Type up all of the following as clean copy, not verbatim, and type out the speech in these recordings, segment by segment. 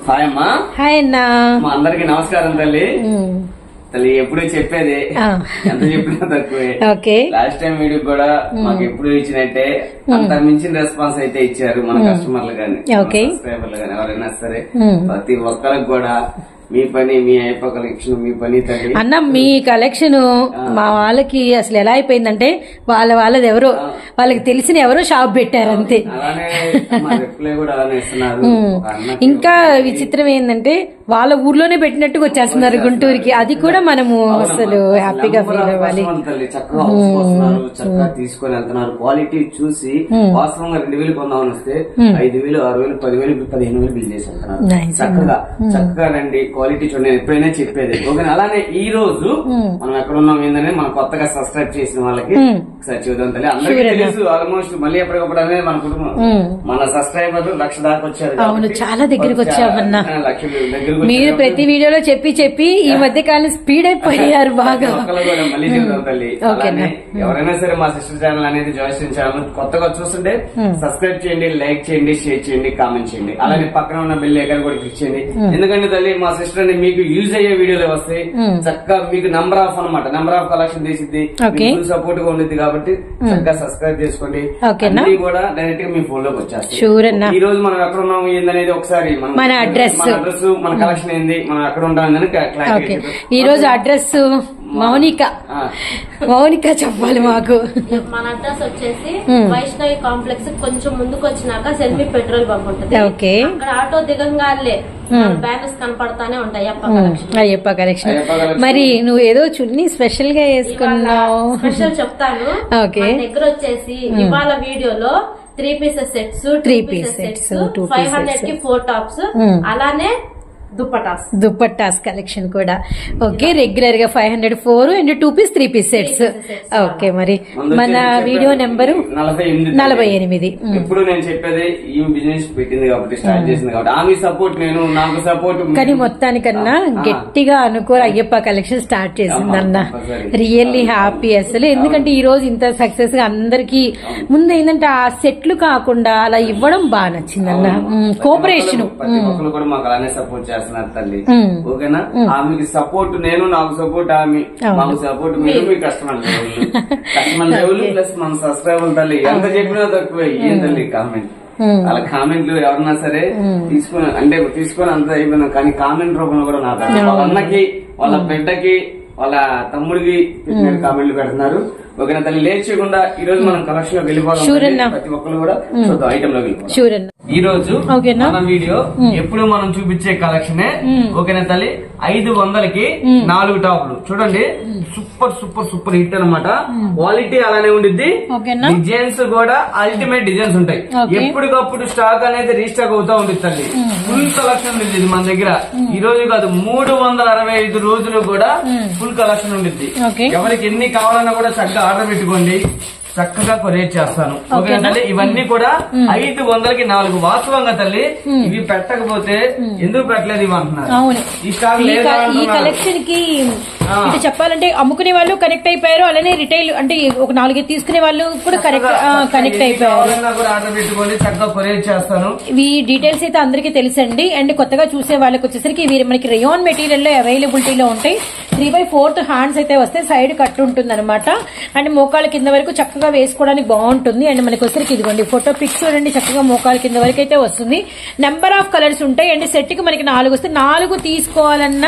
Hi అమ్మా. Hi అన్నా. మా అందరికి నమస్కారం తల్లి. తల్లి ఎప్పుడు చెప్పేది ఎంత చెప్పినా తక్కువే. లాస్ట్ టైం వీడియో కూడా మాకు ఎప్పుడు ఇచ్చినట్టే అంత మించిన రెస్పాన్స్ అయితే ఇచ్చారు మన కస్టమర్లు గానీ సబ్స్క్రైబర్లు గానీ ఎవరైనా సరే. ప్రతి ఒక్కరికి కూడా మీ పని మీ అయ్యప్ప కలెక్షన్ మీ పని తల్లి అన్న. మీ కలెక్షన్ మా వాళ్ళకి అసలు ఎలా అయిపోయిందంటే వాళ్ళది ఎవరో వాళ్ళకి తెలిసిన ఎవరో షాప్ పెట్టారు అంతే. అలానే రిప్లై కూడా అలానే ఇస్తున్నారు. ఇంకా విచిత్రం ఏంటంటే వాళ్ళ ఊర్లోనే పెట్టినట్టుగా వచ్చేస్తున్నారు గుంటూరుకి. అది కూడా మనము అసలు హ్యాపీగా ఫీల్ అవ్వాలి. చక్కగా తీసుకొని వెళ్తున్నారు. క్వాలిటీ చూసి వాస్తవంగా 2000 కొందామని వస్తే 5000 6000 10,000 15,000 బిల్ చేసి వెళ్తున్నారు. చక్కగా రండి, క్వాలిటీ చూడండి. నేను ఎప్పుడైనా చెప్పేది ఓకే. అలానే ఈ రోజు మనం ఎక్కడ ఉన్నాం ఏంటనే మనం కొత్తగా సబ్స్క్రైబ్ చేసిన వాళ్ళకి ఒకసారి చూద్దాం తల్లి. అందరికీ తెలుసు ఆల్మోస్ట్. మళ్ళీ ఎప్పటికప్పుడు అనేది మన కుటుంబం మన సబ్స్క్రైబర్లు 1,00,000 దాకా వచ్చారు. అవును, చాలా దగ్గరికి వచ్చామన్నా. మీరు ప్రతి వీడియోలో చెప్పి ఈ మధ్య కాలం స్పీడ్ అయిపోయారు బాగా. మళ్ళీ చెప్తాం తల్లి. ఎవరైనా సరే మా సిస్టర్ ఛానల్ అనేది జాయిన్ ఛానల్ కొత్తగా చూస్తుంటే సబ్స్క్రైబ్ చేయండి, లైక్ చేయండి, షేర్ చేయండి, కామెంట్ చేయండి. అలాగే పక్కన ఉన్న బెల్ ఐకాన్ కూడా క్లిక్ చేయండి. ఎందుకంటే తల్లి మా సిస్టర్ అని మీకు యూజ్ అయ్యే వీడియోలు వస్తాయి. చక్కగా మీకు నంబర్ ఆఫ్ అనమాట నంబర్ ఆఫ్ కలెక్షన్ తీసిద్ది, ఫుల్ సపోర్ట్ గా ఉండేది. కాబట్టి చక్కగా సబ్స్క్రైబ్ చేసుకోండి. అన్ని కూడా డైరెక్ట్ గా మీ ఫోన్ లోకి వచ్చేస్తాయి. ఈ రోజు మనం ఎక్కడ ఉన్నాము ఏందనేది ఒకసారి మన అడ్రస్ మన కలెక్షన్ ఏంది మనం ఎక్కడ ఉంటామని క్లారిటీ. ఈ రోజు అడ్రస్ మౌనిక చెప్పాలి మాకు. మన అడ్రస్ వచ్చేసి వైష్ణవి కాంప్లెక్స్ కొంచెం ముందుకు వచ్చినాక సెల్ఫీ పెట్రోల్ బంక్ ఉంటుంది. అక్కడ ఆటో దిగంగానే బ్యానర్స్ కనపడతానే ఉంటాయి అయ్యప్ప కలెక్షన్. మరి నువ్వు ఏదో చున్నీ స్పెషల్ గా వేసుకున్నావు. స్పెషల్ చెప్తాను. దగ్గర వచ్చేసి ఇవాళ వీడియోలో 3 పీసెస్ సెట్స్, 3 పీసెస్ సెట్స్ 500 కి 4 టాప్స్, అలానే దుప్పట్టాస్ కలెక్షన్ కూడా ఓకే. రెగ్యులర్ గా 500 4 and 2 piece 3 piece sets. Okay, మరి మన వీడియో నెంబరు 48. ఇప్పుడు నేను చెప్పేది ఈ బిజినెస్ పెట్టింది కాబట్టి స్టార్ట్ చేసింది కాబట్టి ఆమె సపోర్ట్ నేను నాకు సపోర్ట్. కానీ మొత్తానికన్నా గట్టిగా అనుకోని అయ్యప్ప కలెక్షన్ స్టార్ట్ చేసింది అన్న. రియల్లీ హ్యాపీ అసలు. ఎందుకంటే ఈ రోజు ఇంత సక్సెస్ గా అందరికి ముందు ఏంటంటే ఆ సెట్లు కాకుండా అలా ఇవ్వడం బాగా నచ్చింది అన్న. కోఆపరేషన్ కూడా మాకు అలానే సపోర్ట్ చేస్తున్నారు తల్లి. ఓకేనా? ఆమెకి సపోర్ట్ నేను, నాకు సపోర్ట్ ఆమె, మాకు సపోర్ట్ మీరు, మీ కస్టమర్ లెవెల్ ప్లస్ మన సబ్స్క్రైబర్ తల్లి. ఎంత చెప్పినా తక్కువే. ఏం తల్లి కామెంట్ అలా కామెంట్లు ఎవరన్నా సరే తీసుకొని అంత అయిపోయినా కానీ కామెంట్ రూపంలో కూడా నా వాళ్ళ అన్నకి, వాళ్ళ బిడ్డకి, వాళ్ళ తమ్ముడికి కామెంట్లు పెడుతున్నారు. ఓకేనా తల్లి? లేట్ చేయకుండా ఈ రోజు మనం కలెక్షన్ లోకి వెళ్ళిపోతాం. ప్రతి ఒక్కరు కూడా చూద్దాం ఐటమ్ లోకి వెళ్ళిపోతాం. ఈ రోజు మన వీడియో ఎప్పుడు మనం చూపించే కలెక్షనే. ఓకేనా తల్లి? 500కి 4 టాపులు చూడండి. సూపర్ సూపర్ సూపర్ హిట్ అనమాట. క్వాలిటీ అలానే ఉండిద్ది. డిజైన్స్ కూడా అల్టిమేట్ డిజైన్స్ ఉంటాయి. ఎప్పటికప్పుడు స్టాక్ అనేది రీస్టాక్ అవుతా ఉంటుంది తల్లి. ఫుల్ కలెక్షన్ ఉంది మన దగ్గర. ఈ రోజు కాదు 365 రోజులు కూడా ఫుల్ కలెక్షన్ ఉండిద్ది. ఎవరికి ఎన్ని కావాలన్నా కూడా చక్కగా ఆర్డర్ పెట్టుకోండి, చక్కగా కొరియర్ చేస్తాను. ఓకే తల్లి? ఇవన్నీ కూడా 500కి 4. వాస్తవంగా తల్లి ఇవి పెట్టకపోతే ఎందుకు పెట్టలేదు ఇవి అంటున్నారు. ఈ స్టాక్ ఈ కలెక్షన్ కి చెప్పాలంటే అమ్ముకునే వాళ్ళు కనెక్ట్ అయిపోయారు. అలానే రిటైల్ అంటే ఒక 4 తీసుకునే వాళ్ళు కూడా కనెక్ట్ అయిపోయారు. ఆర్డర్ పెట్టుకోండి, చక్కగా కొరియర్ చేస్తాను. ఈ డీటెయిల్స్ అయితే అందరికీ తెలుసండి. అండ్ కొత్తగా చూసే వాళ్ళకి వచ్చేసరికి ఇవి మనకి రేయాన్ మెటీరియల్ లో అవైలబిలిటీలో ఉంటాయి. 3/4 హ్యాండ్స్ అయితే వస్తే సైడ్ కట్ ఉంటుంది అనమాట. అండ్ మోకాల కింద వరకు చక్కగా వేసుకోవడానికి బాగుంటుంది. అండ్ మనకి వచ్చరికి ఇదిగోండి ఫోటో పిక్స్ చూడండి. చక్కగా మోకాల కింద వరకు అయితే వస్తుంది. నెంబర్ ఆఫ్ కలర్స్ ఉంటాయి. అండ్ సెట్ కి మనకి 4 వస్తే 4 తీసుకోవాలన్న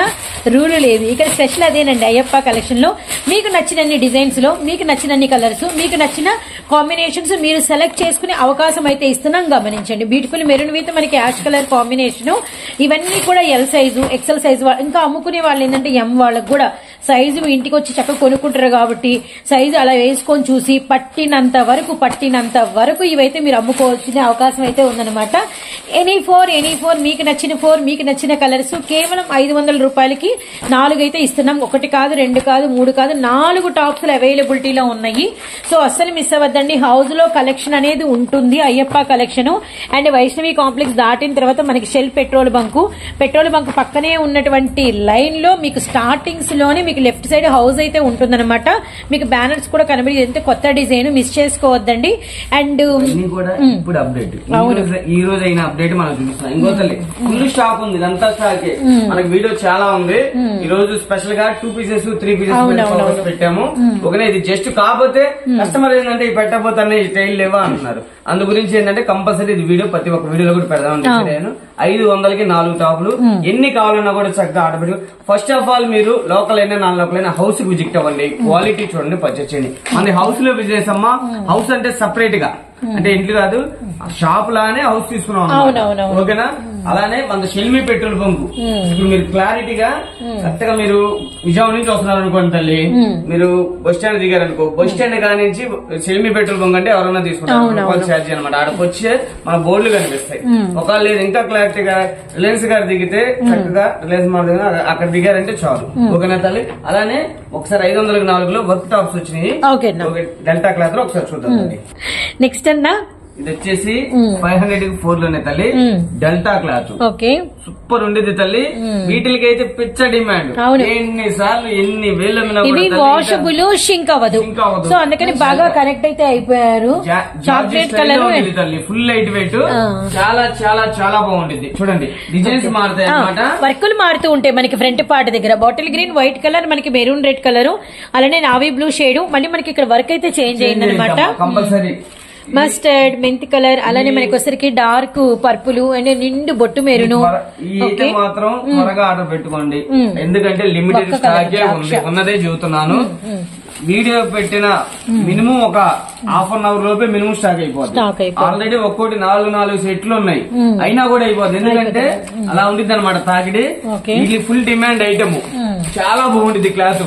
రూల్ లేదు. ఇక్కడ స్పెషల్ అదేనండి అయ్యప్ప కలెక్షన్ లో. మీకు నచ్చినన్ని డిజైన్స్ లో, మీకు నచ్చినన్ని కలర్స్, మీకు నచ్చిన కాంబినేషన్స్ మీరు సెలెక్ట్ చేసుకునే అవకాశం అయితే ఇస్తున్నాం. గమనించండి. బ్యూటిఫుల్ మెరూన్ విత్ మనకి యాష్ కలర్ కాంబినేషన్. ఇవన్నీ కూడా ఎల్ సైజు, ఎక్సెల్ సైజు. ఇంకా అమ్ముకునే వాళ్ళు ఏంటంటే ఎం వాళ్ళకు కూడా సైజు ఇంటికి వచ్చి చక్కగా కొనుక్కుంటారు కాబట్టి సైజు అలా వేసుకొని చూసి పట్టినంత వరకు ఇవైతే మీరు అమ్ముకోవాల్సిన అవకాశం అయితే ఉందన్నమాట. ఎనీ ఫోర్ మీకు నచ్చిన కలర్స్ కేవలం 500 రూపాయలకి 4 అయితే ఇస్తున్నాం. ఒక ఒకటి కాదు, 2 కాదు, 3 కాదు, 4 టాప్స్ అవైలబిలిటీలో ఉన్నాయి. సో అస్సలు మిస్ అవ్వద్దండి. హౌస్ లో కలెక్షన్ అనేది ఉంటుంది, Ayyappa collection. And Vaishnavi complex దాటిన తర్వాత మనకి షెల్ పెట్రోల్ బంక్ పక్కనే ఉన్నటువంటి లైన్ లో మీకు స్టార్టింగ్స్ లోనే మీకు లెఫ్ట్ సైడ్ హౌస్ అయితే ఉంటుందన్నమాట. మీకు బ్యానర్స్ కూడా కనబడి ఎంత కొత్త డిజైన్, మిస్ చేసుకోవద్దండి. అండ్ ఇప్పుడు అప్డేట్ ఈ రోజు అయిన అప్డేట్ మనం చూపిస్తున్నాం. ఇంకోసారి ఫుల్ స్టాక్ ఉంది, ఇదంతా స్టాక్. మనకి వీడియో చాలా ఉంది. ఈ రోజు స్పెషల్ గా 2 పీసెస్ 3 పీసెస్ పెట్టాము. ఒకనే ఇది జస్ట్ కాకపోతే కస్టమర్ ఏంటంటే ఇవి పెట్టకపోతే ఈ స్టైల్ లేవా అంటున్నారు. అందు గురించి ఏంటంటే కంపల్సరీ ఇది వీడియో ప్రతి ఒక్క వీడియోలో కూడా పెడదామని నేను 500కి 4 టాపులు ఎన్ని కావాలన్నా కూడా చక్కగా ఆర్డర్ పెట్టి. ఫస్ట్ ఆఫ్ ఆల్ మీరు లోకల్ అయినా నాన్ లోకల్ అయినా హౌస్ విజిట్ అవ్వండి, క్వాలిటీ చూడండి, పర్చేస్ చేయండి. మన హౌస్ లో బిజినెస్ అమ్మా. హౌస్ అంటే సపరేట్ గా, అంటే ఇంట్లో కాదు, షాప్ లానే హౌస్ తీసుకున్నాం, ఓకేనా. అలానే మన షెల్మి పెట్రోల్ బంకు ఇప్పుడు మీరు క్లారిటీగా కరెక్ట్ గా మీరు విజయవాడ నుంచి వస్తున్నారు అనుకోండి తల్లి, మీరు బస్ స్టాండ్ దిగారు అనుకో, బస్ స్టాండ్ కాడి నుంచి షెల్మి పెట్రోల్ బంక్ అంటే ఎవరైనా తీసుకుంటారు ఛార్జీ అనమాట. ఆడకు వచ్చే మన బోర్డులు కనిపిస్తాయి. ఒకవేళ లేదు ఇంకా క్లారిటీగా రిలయన్స్ గారు దిగితే చక్కగా రిలయన్స్ మార్కెట్ అక్కడ దిగారంటే చాలు, ఓకేనా తల్లి. అలానే ఒకసారి 500కి 4లో వర్క్ టాప్స్ వచ్చినాయి డెల్టా క్లాత్ లో, ఒకసారి చూద్దాం. నెక్స్ట్ అన్నా ఇది వచ్చేసి 500కి 4 లోనే తల్లి, డెల్టా క్లాత్. ఓకే, సూపర్ ఉండేది తల్లి. వీటికి అయితే పిచ్చ డిమాండ్. ఎన్నిసార్లు ఎన్ని వేల ఇవి వాషబుల్, షింక్ అవ్వదు. సో అందుకని బాగా కనెక్ట్ అయితే అయిపోయారు. చాక్లెట్ కలర్ తల్లి, ఫుల్ లైట్ వెయిట్, చాలా చాలా చాలా బాగుంటుంది. చూడండి డిజైన్స్ మారుతాయి అన్నమాట, వర్కులు మారుతూ ఉంటాయి. మనకి ఫ్రంట్ పార్ట్ దగ్గర బాటిల్ గ్రీన్, వైట్ కలర్, మనకి మెరూన్ రెడ్ కలర్, అలానే నావీ బ్లూ షేడ్. మళ్ళీ మనకి ఇక్కడ వర్క్ అయితే చేంజ్ అయింది అనమాట. కంపల్సరీ మస్టర్డ్, మెంతి కలర్, అలానే మనకి వచ్చరికి డార్క్ పర్పుల్ అండ్ నిండు బొట్టు మెరును. ఈ మాత్రం త్వరగా ఆర్డర్ పెట్టుకోండి, ఎందుకంటే లిమిటెడ్ స్టాక్ ఉంది, ఉన్నదే చెబుతున్నాను. వీడియో పెట్టిన మినిమం ఒక హాఫ్ అన్ అవర్ లోపే మినిమం స్టాక్ అయిపోతుంది. ఆల్రెడీ ఒక్కోటి 4 సెట్లు ఉన్నాయి, అయినా కూడా అయిపోతుంది. ఎందుకంటే అలా ఉంటుంది అనమాట తాకిడి. ఇది ఫుల్ డిమాండ్ ఐటమ్, చాలా బాగుంటుంది క్లాత్.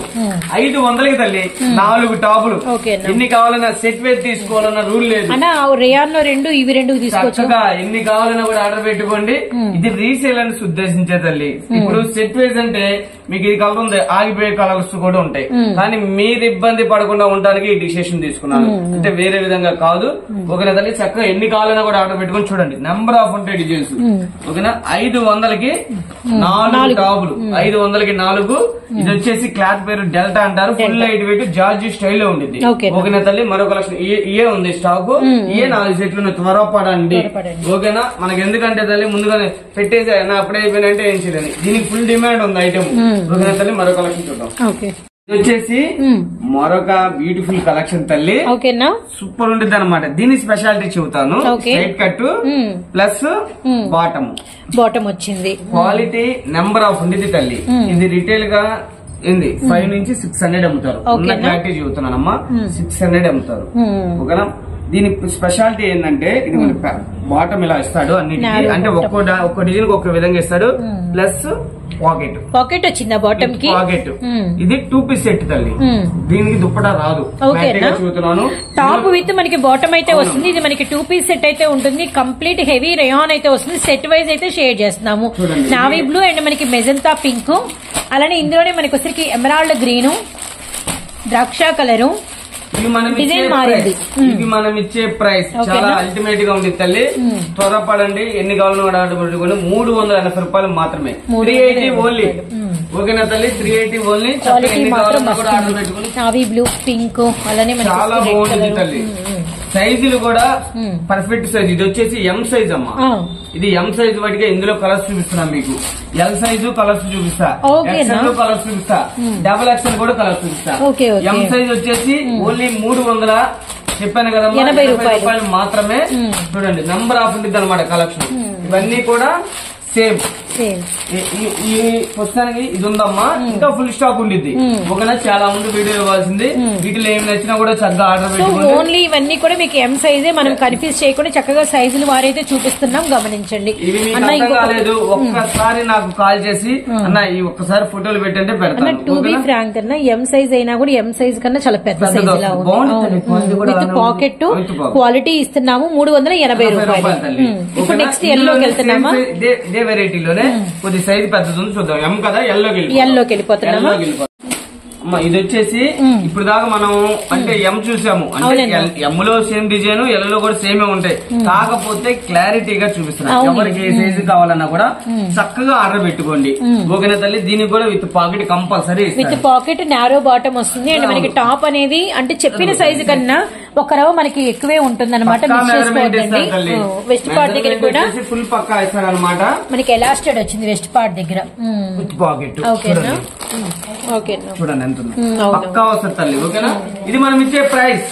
500కి తల్లి 4 టాపులు. ఎన్ని కావాలన్నా సెట్ వేసి తీసుకోవాలన్న రూల్ లేదు. రేయాన్ లో 2 ఇవి 2 చక్కగా ఎన్ని కావాలన్నా కూడా ఆర్డర్ పెట్టుకోండి. ఇది రీసేల్ అని ఉద్దేశించే తల్లి. ఇప్పుడు సెట్ వేస్ అంటే మీకు ఇది కలర్ ఉంది, ఆగిపోయే కలర్స్ కూడా ఉంటాయి. కానీ మీరు ఇబ్బంది పడకుండా ఉండడానికి ఈ డిసిషన్ తీసుకున్నాను, అంటే వేరే విధంగా కాదు. ఓకేనా తల్లి, చక్కగా ఎన్ని కావాలన్నా కూడా ఆర్డర్ పెట్టుకుని చూడండి. నెంబర్ ఆఫ్ ఉంటాయి డిజైన్స్, ఓకేనా. 500కి 4 టాపులు, 500కి 4. ఇది వచ్చేసి క్లాత్ పేరు డెల్టా అంటారు. Full light weight Georgie style లో ఉంటుంది, ఓకేనా తల్లి. మరో కలెక్షన్ ఇయే ఉంది స్టాక్, ఇయే 4 సెట్లు త్వరపడండి, ఓకేనా. మనకి ఎందుకంటే తల్లి ముందుగానే పెట్టేసి అప్పుడే అయిపోయినంటే ఏం చేయలేదు. దీనికి ఫుల్ డిమాండ్ ఉంది ఐటమ్, ఓకేనా తల్లి. మరో కలెక్షన్ చూద్దాం. ఇది వచ్చేసి మరొక బ్యూటిఫుల్ కలెక్షన్ తల్లి, ఓకేనా. సూపర్ ఉంటుంది అనమాట. దీని స్పెషాలిటీ చెబుతాను. స్ట్రైట్ కట్ ప్లస్ బాటమ్ వచ్చింది. క్వాలిటీ నెంబర్ ఆఫ్ ఉండేది తల్లి. ఇది రిటైల్ గా ఏంది 5 నుంచి 600 అమ్ముతారు. ఉన్న క్వాలిటీ చెబుతున్నానమ్మా, 600 అమ్ముతారు, ఓకేనా. దీని స్పెషాలిటీ ఏంటంటే ఇది మన బాటమ్ ఇలా ఇస్తాడు అన్నిటికీ, అంటే ఒక్క డిజైన్ ఒక్క విధంగా ఇస్తాడు. ప్లస్ పాకెట్ వచ్చిందా బాటమ్ కి, పాకెట్. ఇది 2 పీస్ సెట్ తల్లి, దీనికి దుప్పటా రాదు. చూస్తున్నాను టాప్ విత్ మనకి బాటమ్ అయితే వస్తుంది. ఇది మనకి 2 పీస్ సెట్ అయితే ఉంటుంది. కంప్లీట్ హెవీ రేయాన్ అయితే వస్తుంది. సెట్ వైజ్ అయితే షేర్ చేస్తున్నాము. నావీ బ్లూ అండ్ మనకి మెజంతా పింక్, అలానే ఇందులోనే మనకి వచ్చరికి ఎమరాల్డ్ గ్రీన్, ద్రాక్ష కలరు. ఇవి మనం ఇచ్చే ప్రైస్ చాలా అల్టిమేట్ గా ఉంది తల్లి. త్వరపడండి, ఎన్ని కావాలో ఆర్డర్ పెట్టుకోండి. 380 రూపాయలు మాత్రమే, 380 ఓన్లీ, ఓకేనా తల్లి. 380 ఓన్లీ. ఎన్ని కావాలో కూడా ఆర్డర్ పెట్టుకోండి. నావీ బ్లూ, పింక్, అలానే చాలా బాగుంటుంది తల్లి. సైజులు కూడా పర్ఫెక్ట్ సైజ్. ఇది వచ్చేసి ఎం సైజ్ అమ్మా. ఇది ఎం సైజ్ వాటికి ఇందులో కలర్స్ చూపిస్తున్నాం మీకు. ఎల్ సైజు కలర్స్ చూపిస్తా, ఎక్స్ఎల్ కలర్స్ చూపిస్తా, డబుల్ ఎక్స్ఎల్ కూడా కలర్స్ చూపిస్తా. ఎం సైజ్ వచ్చేసి ఓన్లీ 300 చెప్పాను కదా, 80 రూపాయలు మాత్రమే. చూడండి నెంబర్ ఆఫ్ ఉంటుంది అనమాట కలెక్షన్. ఇవన్నీ కూడా సేమ్. ఈ పుస్తకానికి ఇది ఉందమ్మా, ఇంకా ఫుల్ స్టాక్ ఉండిద్ది, ఓకేనా. చాలా ముందు వీడియో ఇవ్వాల్సింది. వీటిలో ఏం నచ్చినా కూడా చక్కగా ఆర్డర్ పెట్టుకోండి. ఓన్లీ ఇవన్నీ కూడా మీకు ఎం సైజే, మనం కన్ఫ్యూజ్ చేయకుండా చక్కగా సైజులు వారైతే చూపిస్తున్నాం, గమనించండి. ఇవి మీకు అర్థం కాలేదు ఒక్కసారి నాకు కాల్ చేసి అన్న ఈ ఒక్కసారి ఫోటోలు పెట్టంటే పెడతాను. టు బి ఫ్రాంక్ అన్న ఎం సైజ్ అయినా కూడా ఎం సైజ్ కన్నా చాలా పెద్ద సైజ్ లా ఉంది. విత్ పాకెట్ క్వాలిటీ ఇస్తున్నాము. 380 రూపాయలు. ఇప్పుడు నెక్స్ట్ ఎల్లోకి వెళ్తున్నామా? ఇదే వెరైటీలోనే కొద్ది సైజ్ పెద్దది ఉంది, చూద్దాం. ఎం కదా, ఎల్లోకి వెళ్ళిపోతున్నామా? అమ్మా ఇది వచ్చేసి ఇప్పుడు దాకా మనం అంటే ఎం చూసాము, అంటే ఎం లో సేమ్ డిజైన్, ఎల్ లో కూడా సేమ్ ఉంటాయి, కాకపోతే క్లారిటీగా చూపిస్తున్నాం. ఎవరికి ఏ సైజు కావాలన్నా కూడా చక్కగా ఆర్డర్ పెట్టుకోండి. ఓకేనా తల్లి? దీనికి కూడా with pocket compulsory, with pocket narrow bottom వస్తుంది. అండ్ మనకి టాప్ అనేది అంటే చెప్పిన సైజు కన్నా ఒక రవ మనకి ఎక్కువే ఉంటుంది అనమాట. వెస్ట్ పార్ట్ దగ్గర కూడా ఫుల్ పక్కా ఇస్తారనమాట. మనకి ఎలాస్టెడ్ వచ్చింది వెస్ట్ పార్ట్ దగ్గర. పాకెట్ ఓకేనా? ఓకేనా? చూడండి ఎంత పక్కా వస్తుంది తల్లి. ఓకేనా? ఇది మనం ఇచ్చే ప్రైస్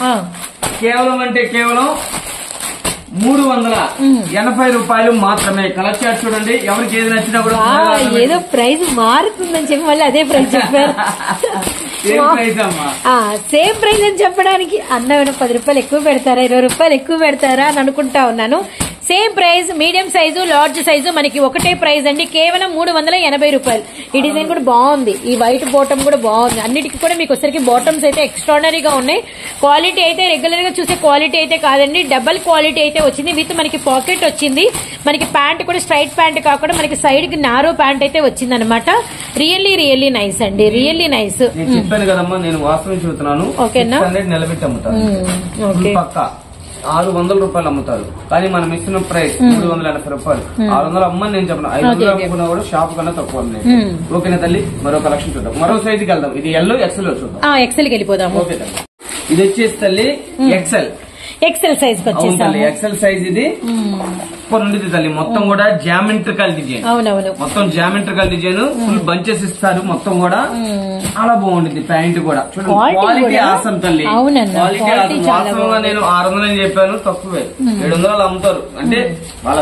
కేవలం అంటే కేవలం 380 రూపాయలు మాత్రమే. కలర్ చార్ట్ చూడండి, ఎవరికి ఏది నచ్చినా కూడా. ఏదో ప్రైస్ మారుతుందని చెప్పి మళ్ళీ అదే ప్రైస్ చెప్పారు. సేమ్ ప్రైస్ అని చెప్పడానికి అన్న 10 రూపాయలు ఎక్కువ పెడతారా, 20 రూపాయలు ఎక్కువ పెడతారా అని అనుకుంటా ఉన్నాను. Same price, medium size, large size మనకి ఒకటే ప్రైస్ అండి, కేవలం 380 రూపాయలు. ఈ డిజైన్ కూడా బాగుంది, ఈ వైట్ బాటమ్ కూడా బాగుంది. అన్నిటికీ కూడా మీకు వచ్చరికి బాటమ్స్ అయితే ఎక్స్ట్రాడనరీగా ఉన్నాయి. క్వాలిటీ అయితే రెగ్యులర్ గా చూసే క్వాలిటీ అయితే కాదండి, డబల్ క్వాలిటీ అయితే వచ్చింది. విత్ మనకి పాకెట్ వచ్చింది. మనకి ప్యాంట్ కూడా స్ట్రైట్ ప్యాంట్ కాకుండా మనకి సైడ్ కి నారో ప్యాంట్ అయితే వచ్చింది అనమాట. రియల్లీ నైస్ అండి, రియల్లీ నైస్. చెప్పాను కదమ్మా, నేను వాస్తవం చూస్తున్నాను. ఓకేనా? నిలబెట్టి అమ్ముతాను, 600 రూపాయలు అమ్ముతారు, కానీ మనం ఇస్తున్న ప్రైస్ 380 రూపాయలు. 600 అమ్మని నేను చెప్పను, 500 అమ్ముకున్నా కూడా షాప్ కన్నా తక్కువ. ఓకేనా తల్లి? మరో కలెక్షన్ చూద్దాం, మరో సైజుకి వెళ్దాం. ఇది ఎల్, ఎక్సెల్ చూద్దాం. ఎక్సెల్ కి వెళ్ళిపోదాము. ఓకే తల్లి, ఇది వచ్చేసి తల్లి ఎక్సెల్ సైజ్ వచ్చేసి ఎక్సెల్ సైజ్. ఇది ఉండిది తల్లి, మొత్తం కూడా జామెట్రికల్ డిజైన్. అవునవును, మొత్తం జామెట్రికల్ డిజైన్, ఫుల్ బంచెస్ ఇస్తారు మొత్తం కూడా. చాలా బాగుంటుంది ప్యాంట్ కూడా. చూడండి క్వాలిటీ ఆసం తల్లి, క్వాలిటీ ఆసం. వాస్తవంగా నేను 600 అని చెప్పాను, తక్కువే. 700 అమ్ముతారు. అంటే వాళ్ళ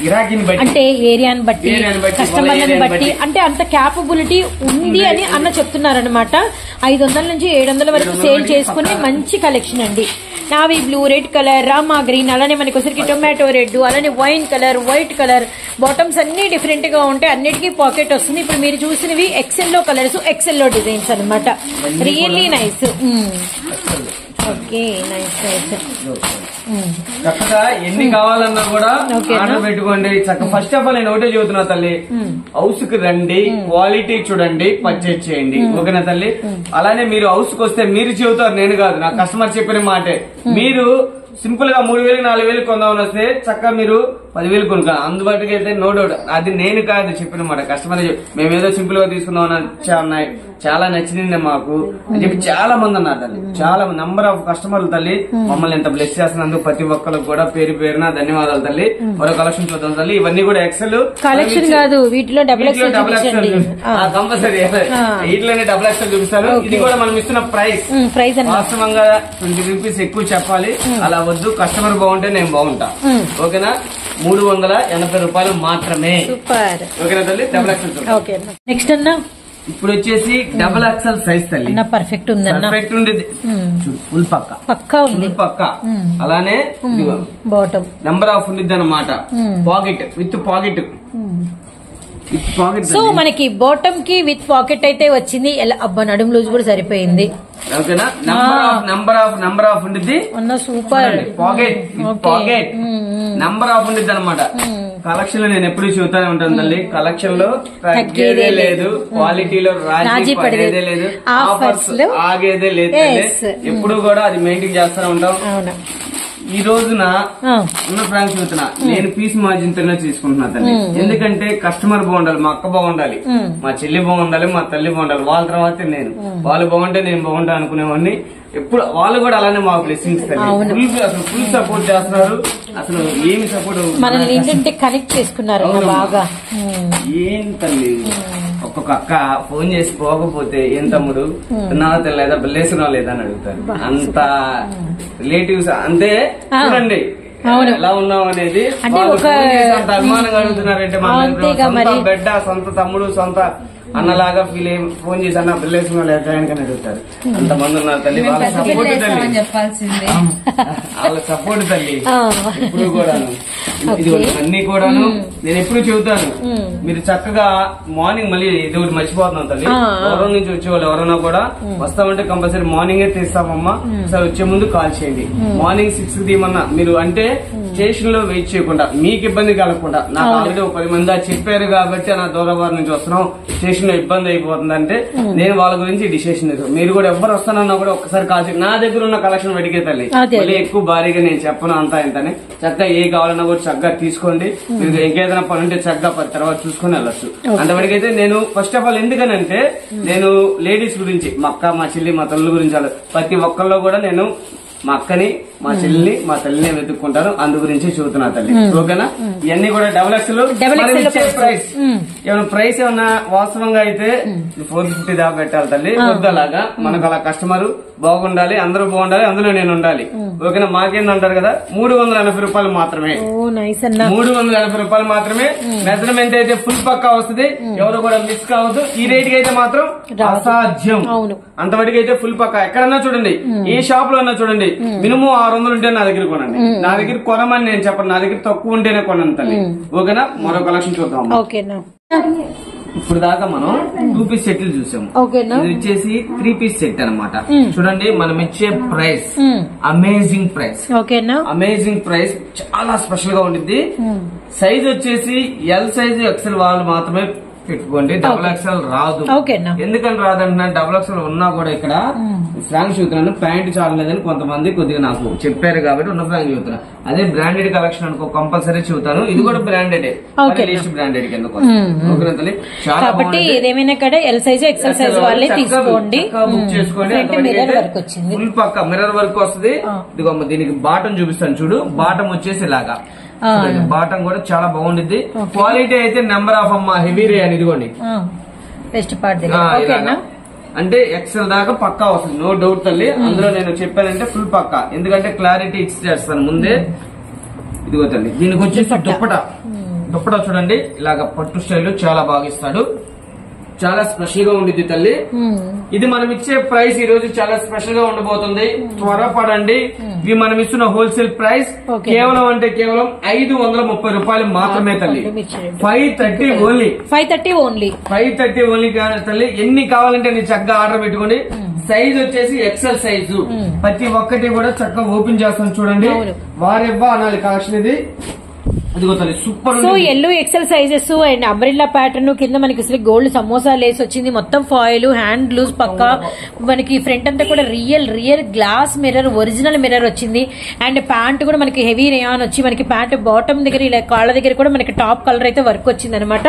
గిరాకీని బట్టి, అంటే ఏరియాని బట్టి, కస్టమర్లను బట్టి, అంటే అంత క్యాపబిలిటీ ఉంది అని అన్న చెప్తున్నారనమాట. 500 నుంచి 700 వరకు సేల్ చేసుకుని మంచి కలెక్షన్ అండి. Navy blue, red colour, Rama green, అలానే మనకి వచ్చరికి టొమాటో రెడ్, అలానే wine colour, white colour, bottoms అన్ని డిఫరెంట్ గా ఉంటాయి. అన్నిటికీ పాకెట్ వస్తుంది. ఇప్పుడు మీరు చూసినవి ఎక్సెల్ లో కలర్స్, ఎక్సెల్ లో డిజైన్స్ అనమాట. Really nice. Okay, nice nice. చక్కగా ఎన్ని కావాలన్నా కూడా ఆర్డర్ పెట్టుకోండి. చక్కగా ఫస్ట్ ఆఫ్ ఆల్ నేను ఒకటే చెబుతున్నా తల్లి, హౌస్ కి రండి, క్వాలిటీ చూడండి, పర్చేజ్ చేయండి. ఓకేనా తల్లి? అలానే మీరు హౌస్ కి వస్తే మీరు చెబుతారు, నేను కాదు, నా కస్టమర్ చెప్పిన మాటే. మీరు సింపుల్ గా 3000 4000 కొందామని వస్తే చక్కగా మీరు 10,000 కొనుక్కోవాలి. అందుబాటుకి అయితే నో డౌట్. అది నేను కాదు చెప్పిన మాట, కస్టమర్. మేమేదో సింపుల్ గా తీసుకుందామని చాలా నచ్చింది మాకు అని చెప్పి చాలా మంది అన్నారు తల్లి. చాలా నంబర్ ఆఫ్ కస్టమర్లు తల్లి మమ్మల్ని ఎంత బ్లెస్ చేస్తున్నందుకు ప్రతి ఒక్కరికి కూడా పేరు పేరున ధన్యవాదాలు తల్లి. మరో కలెక్షన్ చూద్దాం తల్లి. ఇవన్నీ కూడా ఎక్సెల్ కలెక్షన్ కాదు, వీటిలో డబుల్ ఎక్సెల్ కంపల్సరీ. వీటిలోనే డబుల్ ఎక్సెల్ చూపిస్తారు. ఇది కూడా మనం ఇస్తున్న ప్రైస్ వాస్తవంగా 20 రూపీస్ ఎక్కువ చెప్పాలి, అలా వద్దు. కస్టమర్ బాగుంటే నేను బాగుంటా. ఓకేనా? 380 రూపాయలు మాత్రమే. ఓకేనా తల్లి? Double XL. నెక్స్ట్ అన్నా ఇప్పుడు వచ్చేసి డబుల్ ఎక్సెల్ సైజ్ తల్లి. పర్ఫెక్ట్ ఉంది, పర్ఫెక్ట్ ఉండేది, ఫుల్ పక్కా ఉంది, పక్కా. అలానే బాటమ్ నెంబర్ ఆఫ్ ఉండిద్ది అనమాట. Pocket with pocket. సో మనకి బాటమ్ కి విత్ పాకెట్ అయితే వచ్చింది. అబ్బా, నడుము లూజ్ కూడా సరిపోయింది. ఓకేనా? నంబర్ ఆఫ్ ఉండిద్ది. సూపర్. పాకెట్ నంబర్ ఆఫ్ ఉండిద్ది అనమాట. కలెక్షన్ లో నేను ఎప్పుడు చూస్తూనే ఉంటాను తల్లి. కలెక్షన్ లో తగ్గేదే లేదు, క్వాలిటీలో రాజీ పడేదే లేదు, ఆఫర్స్ ఆగేదే లేదు. ఎప్పుడు కూడా అది మెయింటైన్ చేస్తూనే ఉంటాం. ఈ రోజున ఉన్న ఫ్రాంక్స్ చూస్తున్నా, నేను పీస్ మార్జిన్ తోనే తీసుకుంటున్నా తల్లి. ఎందుకంటే కస్టమర్ బాగుండాలి, మా అక్క బాగుండాలి, మా చెల్లి బాగుండాలి, మా తల్లి బాగుండాలి. వాళ్ళ తర్వాత నేను, వాళ్ళు బాగుంటే నేను బాగుంటా అనుకునేవాడిని. ఎప్పుడు వాళ్ళు కూడా అలానే మా బ్లెస్సింగ్స్ తల్లి. అసలు ఫుల్ సపోర్ట్ చేస్తున్నారు. అసలు ఏమి సపోర్ట్, మనల్ని ఏంటంటే కనెక్ట్ చేసుకున్నారు బాగా. ఏం తల్లి, ఒక్కొక్క అక్క ఫోన్ చేసి పోకపోతే ఏం తమ్ముడు తిన్నావా తెల్లేదా, బల్లేసినా లేదా అని అడుగుతారు. అంత రిలేటివ్స్ అంతే. చూడండి ఎలా ఉన్నాం అనేది అంత అభిమానంగా అడుగుతున్నారంటే, మన బిడ్డ, సొంత తమ్ముడు, సొంత అన్నలాగా ఫీల్ అయ్యి ఫోన్ చేసి అన్న పిల్లేసిన లేదా అని అడుగుతారు. అంతమంది ఉన్నారు తల్లి. వాళ్ళ సపోర్ట్ తల్లి, వాళ్ళ సపోర్ట్ తల్లి ఎప్పుడు కూడాను. ఇది అన్ని కూడాను నేను ఎప్పుడు చెబుతాను, మీరు చక్కగా మార్నింగ్, మళ్ళీ ఇది ఒకటి మర్చిపోతున్నాం తల్లి, దూరం నుంచి వచ్చేవాళ్ళు ఎవరైనా కూడా వస్తామంటే కంపల్సరీ మార్నింగే తీస్తామమ్మా. సార్ వచ్చే ముందు కాల్ చేయండి. మార్నింగ్ 6 తీయమన్నా మీరు, అంటే స్టేషన్ లో వెయిట్ చేయకుండా మీకు ఇబ్బంది కలగకుండా నాకు ఆల్రెడీ 10 మంది చెప్పారు కాబట్టి నా దూరవారి నుంచి వస్తున్నాం స్టేషన్ లో ఇబ్బంది అయిపోతుందంటే నేను వాళ్ళ గురించి డిసిషన్ మీరు కూడా ఎవరు వస్తానన్నా కూడా ఒక్కసారి కాల్చి నా దగ్గర ఉన్న కలెక్షన్ వెడికే తల్లి మళ్ళీ ఎక్కువ భారీగా నేను చెప్పను అంతా ఇంతనే చక్కగా ఏ కావాలన్నా కూడా చక్కగా తీసుకోండి మీరు ఇంకేదైనా పని ఉంటే చక్కగా తర్వాత చూసుకుని వెళ్ళొచ్చు అంతవరకైతే నేను ఫస్ట్ ఆఫ్ ఆల్ ఎందుకనంటే నేను లేడీస్ గురించి మా అక్క మా చెల్లి మా తల్లి గురించి ప్రతి ఒక్కళ్ళు కూడా నేను మా అక్కని మా చెల్లిని మా తల్లిని వెతుక్కుంటాను అందు గురించి చూస్తున్నా తల్లి ఓకేనా ఇవన్నీ కూడా డబుల్ ఎక్స్ఎల్ ప్రైస్ ఏమైనా ప్రైస్ ఏమన్నా వాస్తవంగా అయితే 450 దాకా పెట్టాలి తల్లి వద్దలాగా మనకు అలా కస్టమర్ బాగుండాలి అందరూ బాగుండాలి అందులో నేను ఉండాలి ఓకేనా మాకేందంటారు కదా 380 రూపాయలు మాత్రమే 380 రూపాయలు మాత్రమే మెజర్మెంట్ అయితే ఫుల్ పక్కా వస్తుంది ఎవరు కూడా మిస్ కావద్దు ఈ రేట్ కి అయితే మాత్రం అసాధ్యం అంతవరకు అయితే ఫుల్ పక్కా ఎక్కడన్నా చూడండి ఏ షాప్ లో అన్నా చూడండి మినిమం 600 ఉంటే నా దగ్గర కొనండి నా దగ్గర కొనమని నేను చెప్పను నా దగ్గర తక్కువ ఉంటేనే కొనండి తల్లి ఓకేనా మరో కలెక్షన్ చూద్దాం ఇప్పుడు దాకా మనం 2 పీస్ సెట్లు చూసాము ఇది వచ్చేసి 3 పీస్ సెట్ అన్నమాట చూడండి మనం ఇచ్చే price amazing price amazing price చాలా స్పెషల్ గా ఉండిద్ది సైజ్ వచ్చేసి ఎల్ సైజ్ ఎక్సెల్ వాళ్ళు మాత్రమే పెట్టుకోండి డబుల్ ఎక్స్ఎల్ రాదు ఎందుకని రాదంటున్నా డబుల్ ఎక్స్ఎల్ ఉన్నా కూడా ఇక్కడ ఫ్రాంక్ చూస్తున్నాను ప్యాంట్ చాలలేదని కొంతమంది కొద్దిగా నాకు చెప్పారు కాబట్టి ఉన్న ఫ్రాంక్ చూస్తున్నా అదే బ్రాండెడ్ కలెక్షన్ అనుకో కంపల్సరీ చూతాను ఇది కూడా బ్రాండెడ్ బ్రాండెడ్ కింద చాలా బుక్ చేసుకోండి ఫుల్ పక్క మిర్రర్ వర్క్ వస్తుంది ఇదిగో దీనికి బాటం చూపిస్తాను చూడు బాటం వచ్చేసి ఇలాగా బాటం కూడా చాలా బాగుండిద్ది క్వాలిటీ అయితే నెంబర్ ఆఫ్ అమ్మా హెవీ రే అని ఇదిగోండి అంటే ఎక్సెల్ దాకా పక్కా వస్తుంది నో డౌట్ తల్లి అందులో నేను చెప్పానంటే ఫుల్ పక్కా ఎందుకంటే క్లారిటీ ఇచ్చేస్తాను ముందే ఇదిగో తల్లి దీనికి వచ్చేసి దుప్పట చూడండి ఇలాగ పట్టు స్టైల్ చాలా బాగా ఇస్తాడు చాలా స్పెషల్ గా ఉండిద్ది తల్లి ఇది మనం ఇచ్చే ప్రైస్ ఈ రోజు చాలా స్పెషల్ గా ఉండబోతుంది త్వరపడండి ఇవి మనం ఇస్తున్న హోల్సేల్ ప్రైస్ కేవలం అంటే కేవలం 530 రూపాయలు మాత్రమే తల్లి 530 ఓన్లీ తల్లి ఎన్ని కావాలంటే నేను చక్కగా ఆర్డర్ పెట్టుకోండి సైజ్ వచ్చేసి ఎక్సెల్ సైజు ప్రతి ఒక్కటి కూడా చక్కగా ఓపెన్ చేస్తాను చూడండి వారెవ్వా అనాలి కలెక్షన్ ఇది super so yellow XL sizes and umbrella pattern కింద మనకి గోల్డ్ సమోసా లేస్ వచ్చింది మొత్తం ఫాయిల్ హ్యాండ్ లూజ్ పక్కా మనకి ఫ్రంట్ అంతా కూడా real glass mirror original mirror వచ్చింది అండ్ ప్యాంట్ కూడా మనకి హెవీ రేయాన్ వచ్చి మనకి ప్యాంట్ బాటమ్ దగ్గర ఇలా కాళ్ళ దగ్గర కూడా మనకి టాప్ కలర్ అయితే వర్క్ వచ్చింది అనమాట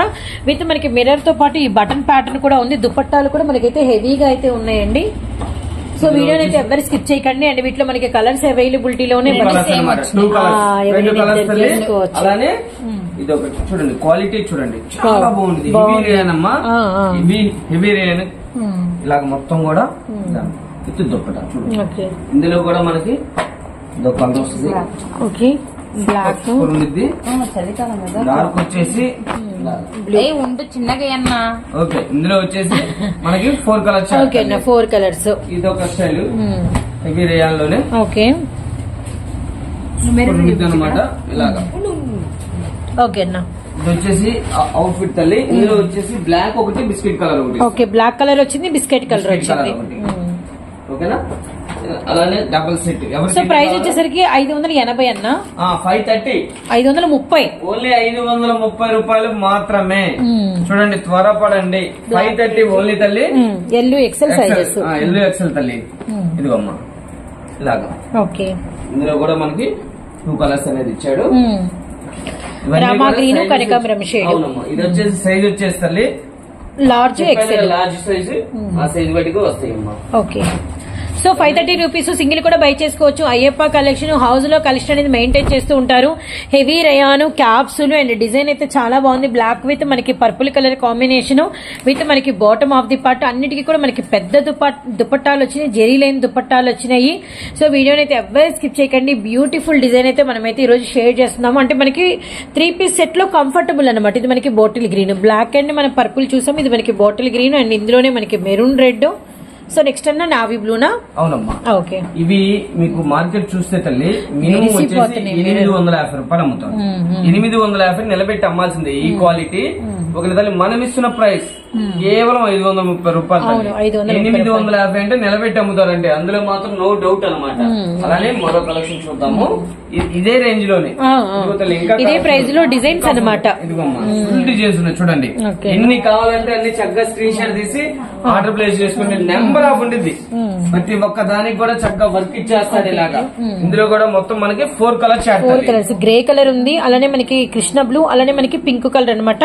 విత్ మనకి మిర్రర్ తో పాటు ఈ బటన్ ప్యాటర్న్ కూడా ఉంది దుపట్టాలు కూడా మనకైతే హెవీగా అయితే ఉన్నాయండి సో వీడియోని అయితే ఎవరు స్కిప్ చేయకండి అండ్ వీటిలో మనకి కలర్స్ అవైలబిలిటీలోనే అలానే ఇది ఒకటి చూడండి క్వాలిటీ చూడండి చాలా బాగుంది హెవీ రేయన్ అమ్మా హెవీ రేయన్ ఇలాగ మొత్తం కూడా విత్ దుప్పట చూడండి ఇందులో కూడా మనకి కలర్ వస్తుంది బ్లాక్ డార్క్ వచ్చేసి చిన్నగా ఓకే ఇందులో వచ్చేసి మనకి 4 కలర్స్ 4 కలర్స్ ఇది ఒక స్టైల్ హెవీ రేయాన్ లోనే ఓకే అనమాట ఇలాగా ఓకేనా ఇది వచ్చేసి అవుట్ ఫిట్ తల్లి ఇందులో వచ్చేసి బ్లాక్ ఒకటి బిస్కెట్ కలర్ ఒకటి ఓకే బ్లాక్ కలర్ వచ్చింది బిస్కెట్ కలర్ వచ్చింది ఓకేనా అలానే డబుల్ సెట్ సో ప్రైస్ వచ్చేసరికి 580 అన్న 530 ఓన్లీ 530 రూపాయలు మాత్రమే చూడండి త్వరపడండి 530 ఓన్లీ తల్లి ఎల్లు ఎక్సెల్ సైజెస్ ఎల్లు ఎక్సెల్ తల్లి ఇదిగోమ్మా ఇలాగా ఓకే ఇందులో కూడా మనకి 2 కలర్స్ అనేది ఇచ్చాడు రామా గ్రీన్ కనకాంబరం షేడ్ అవునమ్మా ఇది వచ్చేసి సైజ్ వచ్చేసి తల్లి లార్జ్ ఎక్సెల్ లార్జ్ సైజ్ ఆ సైజ్ బట్టి వస్తాయి అమ్మా ఓకే సో 530 రూపీస్ సింగిల్ కూడా బై చేసుకోవచ్చు అయ్యప్ప కలెక్షన్ హౌస్ లో కలెక్షన్ అనేది మెయింటైన్ చేస్తూ ఉంటారు హెవీ రయాను క్యాప్సులు అండ్ డిజైన్ అయితే చాలా బాగుంది బ్లాక్ విత్ మనకి పర్పుల్ కలర్ కాంబినేషన్ విత్ మనకి బాటమ్ ఆఫ్ ది పార్ట్ అన్నిటికీ కూడా మనకి పెద్ద దుపట్టాలు వచ్చినాయి జెరీ లైన్ దుపట్టాలు వచ్చినాయి సో వీడియోని అయితే ఎవరు స్కిప్ చేయకండి బ్యూటిఫుల్ డిజైన్ అయితే మనమైతే ఈ రోజు షేర్ చేస్తున్నాము అంటే మనకి 3 పీస్ సెట్ లో కంఫర్టబుల్ అనమాట ఇది మనకి బాటిల్ గ్రీన్ బ్లాక్ అండ్ మనం పర్పుల్ చూసాం ఇది మనకి బాటిల్ గ్రీన్ అండ్ ఇందులోనే మనకి మెరూన్ రెడ్ సో నెక్స్ట్ అన్న నావీ బ్లూనా అవునమ్మా ఓకే ఇవి మీకు మార్కెట్ చూస్తే తల్లి మినిమం వచ్చేసి 850 రూపాయలు అమ్ముతాం 850 నిలబెట్టి అమ్మాల్సిందే ఈ క్వాలిటీ ఒక తల్లి మనం ఇస్తున్న ప్రైస్ కేవలం 530 రూపాయలు. 850 అంటే నిలబెట్టి అమ్ముతారండి, అందులో మాత్రం నో డౌట్ అనమాట. అలానే మరో కలెక్షన్ చూద్దాము, ఇదే రేంజ్ లోనే ఇదే ప్రైస్ లో డిజైన్స్ అనమాట. ఇదిగోమ్మా ఫుల్ డిజైన్స్ ఉన్నాయి చూడండి. ఎన్ని కావాలంటే అన్ని చక్కగా స్క్రీన్ షాట్ తీసి ఆర్డర్ ప్లేస్ చేసుకుంటే నెంబర్ ఆఫ్ ఉంటుంది. ప్రతి ఒక్క దానికి కూడా చక్కగా వర్క్ ఇచ్చేస్తాడు ఇలాగా. ఇందులో కూడా మొత్తం మనకి 4 కలర్స్, గ్రే కలర్ ఉంది, అలానే మనకి కృష్ణ బ్లూ, అలానే మనకి పింక్ కలర్ అనమాట.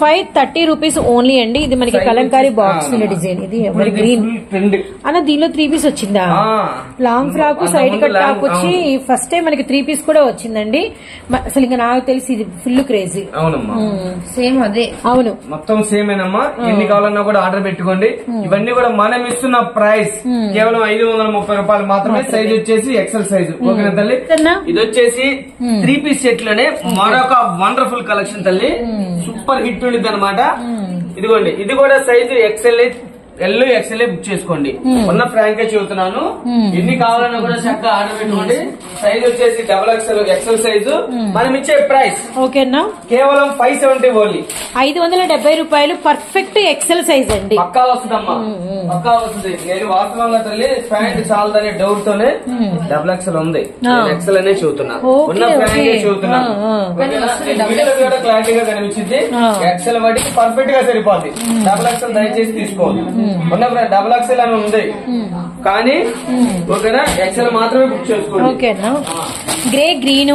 530 రూపీస్ ఓన్లీ అండి. ఇది మనకి కలంకారీ బాక్స్ డిజైన్, ఇది గ్రీన్ అన్న. దీనిలో 3 పీస్ వచ్చిందా? Long frock side cut top వచ్చి ఫస్ట్ టైం మనకి 3 పీస్ కూడా వచ్చిందండి. అసలు ఇంకా నాకు తెలిసి ఇది ఫుల్ క్రేజీ. అవునమ్మా, సేమ్ అదే. అవును, మొత్తం సేమ్ ఏనమ్మా. ఎన్ని కావాలన్నా కూడా ఆర్డర్ పెట్టుకోండి. ఇవన్నీ కూడా మనం ఇస్తున్న ప్రైస్ కేవలం 530 రూపాయలు మాత్రమే. సైజ్ వచ్చేసి ఎక్సెల్ సైజ్. ఓకేనా తల్లి? ఇది వచ్చేసి 3 పీస్ సెట్ లోనే మరొక వండర్ఫుల్ కలెక్షన్ తల్లి. సూపర్ హిట్ ఉండిద్ది అనమాట. ఇదిగోండి, ఇది కూడా size XL, L, XL book చేసుకోండి. ఉన్న ఫ్రాంక్ చెబుతున్నాను. ఎన్ని కావాలన్నా కూడా చక్కగా ఆర్డర్ పెట్టుకోండి. సైజ్ వచ్చేసి XXL, ఎక్సెల్ సైజు. మనం ఇచ్చే ప్రైస్ ఓకేనా కేవలం 570 ఓన్లీ. 570 రూపాయలు. పర్ఫెక్ట్ ఎక్సెల్ సైజ్ అండి. పక్కా వస్తుందమ్మా, పక్కా వస్తుంది. నేను వాస్తవంగా తల్లి ప్యాంట్ చాలదనే డౌట్ తోనే XXL ఉంది, ఎక్సెల్ అనే చెబుతున్నా. ఉన్న ఫ్రాంక్ చెబుతున్నా. కూడా క్లారిటీగా కనిపించింది. ఎక్సెల్ వాటికి పర్ఫెక్ట్ గా సరిపోద్ది. XXL దయచేసి తీసుకోవాలి. ఉన్న XXL అని ఉంది కానీ ఓకేనా, ఎక్సెల్ మాత్రమే బుక్ చేసుకోండి. ఓకేనా? గ్రే, గ్రీన్,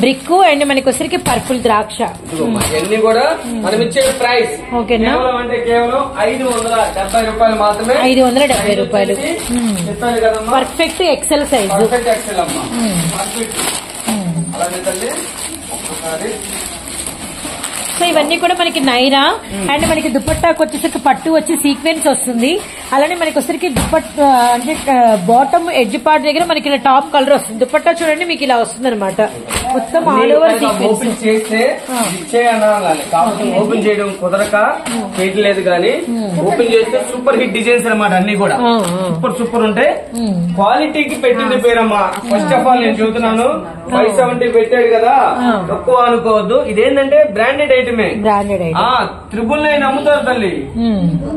బ్రిక్ అండ్ మనకి వచ్చరికి పర్పుల్ ద్రాక్ష. ఇవన్నీ కూడా మనం ఇచ్చే ప్రైస్ కేవలం అంటే కేవలం 570 రూపాయలు మాత్రమే. 570 రూపాయలు. చెప్పాను కదమ్మా, perfect XL size. Perfect XL అమ్మా, పర్ఫెక్ట్. అలాగే తల్లి ఒకసారి. సో ఇవన్నీ కూడా మనకి నైరా అండ్ మనకి దుపట్టాకు వచ్చేసరికి పట్టు వచ్చి సీక్వెన్స్ వస్తుంది. అలానే మనకి వచ్చేసరికి దుపట్టా అంటే బాటమ్ ఎడ్జ్ పార్ట్ దగ్గర మనకి ఇలా టాప్ కలర్ వస్తుంది. దుపట్టా చూడండి మీకు ఇలా వస్తుంది అనమాట. మొత్తం ఆల్ ఓవర్ సీక్వెన్స్. ఓపెన్ చేస్తే కాకపోతే ఓపెన్ చేయడం కుదరక చేయట్లేదు కానీ ఓపెన్ చేస్తే సూపర్ హిట్ డిజైన్స్ అనమాట. అన్ని కూడా సూపర్ సూపర్ ఉంటాయి. క్వాలిటీకి పెట్టింది పేరమ్మా. ఫస్ట్ ఆఫ్ ఆల్ నేను చెబుతున్నాను, 570 పెట్టాడు కదా తక్కువ అనుకోవద్దు. ఇదేంటంటే బ్రాండెడ్ ఐటమే. 999 అమ్ముతారు తల్లి.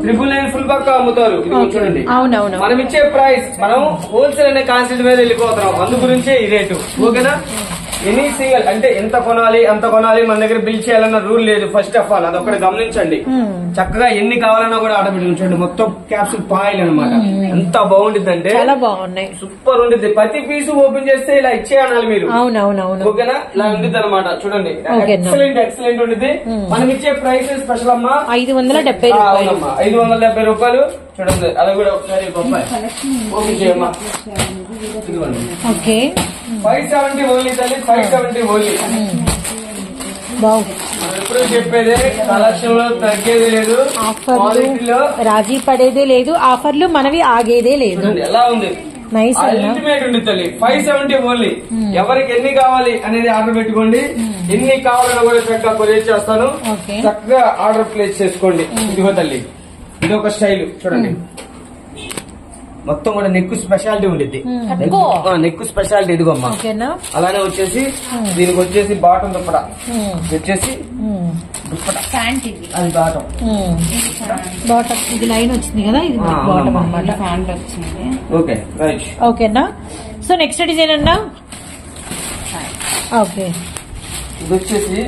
999 ఫుల్ పక్కా అమ్ముతారు. ఇది చూడండి, మనం ఇచ్చే ప్రైస్ మనం హోల్సేల్ అనే కాన్సెప్ట్ మీద వెళ్ళిపోతున్నాం. అందు గురించే ఈ రేటు. ఓకేనా? ఎనీ సింగల్ అంటే ఎంత కొనాలి అంత కొనాలి, మన దగ్గర బిల్ చేయాలన్న రూల్ లేదు. ఫస్ట్ ఆఫ్ ఆల్ అదొక్కటి గమనించండి. చక్కగా ఎన్ని కావాలన్నా కూడా ఆర్డర్ పెట్టి ఉంచండి. మొత్తం క్యాప్సూల్ పాయిల్ అనమాట. ఎంత బాగుంటుంది అంటే చాలా బాగున్నాయి, సూపర్ ఉంటుంది. ప్రతి పీసు ఓపెన్ చేస్తే ఇలా ఇచ్చేయాలి మీరు. అవునవునవును. ఓకేనా? ఇలా ఉంటుంది అనమాట. చూడండి, ఎక్సలెంట్ ఎక్సలెంట్ ఉంటుంది. మనం ఇచ్చే ప్రైస్ స్పెషల్ అమ్మా 570 రూపాయలు. 570 రూపాయలు. చూడండి, అది కూడా ఒకసారి ఓపెన్ చేయమ్మా. ఓకే, 570 ఓన్లీ తల్లి, 570 ఓన్లీ. ఎప్పుడు చెప్పేదే కలెక్షన్ లో తగ్గేది లేదు, ఆఫర్లో రాజీ పడేదే లేదు, ఆఫర్లు మనవి ఆగేదే లేదు. ఎలా ఉంది? అల్టిమేట్ ఉంది తల్లి. 570 ఓన్లీ. ఎవరికి ఎన్ని కావాలి అనేది ఆర్డర్ పెట్టుకోండి. ఎన్ని కావాలన్నా కూడా చక్కగా కొరియర్ చేస్తాను. చక్కగా ఆర్డర్ ప్లేస్ చేసుకోండి. ఇదిగో తల్లి, ఇది ఒక స్టైల్ చూడండి. మొత్తం కూడా నెక్ స్పెషాలిటీ ఉండిద్ది. నెక్ స్పెషాలిటీ ఇదిగోమ్మా. అలానే వచ్చేసి దీనికి వచ్చేసి బాటం దుప్పట వచ్చేసి అది బాటం ఇది లైన్ వచ్చింది కదా, ఇది బాటం అన్నమాట. Okay right. ఓకేనా? సో నెక్స్ట్ డిజైన్ అన్నా. ఓకే, ఇది వచ్చేసి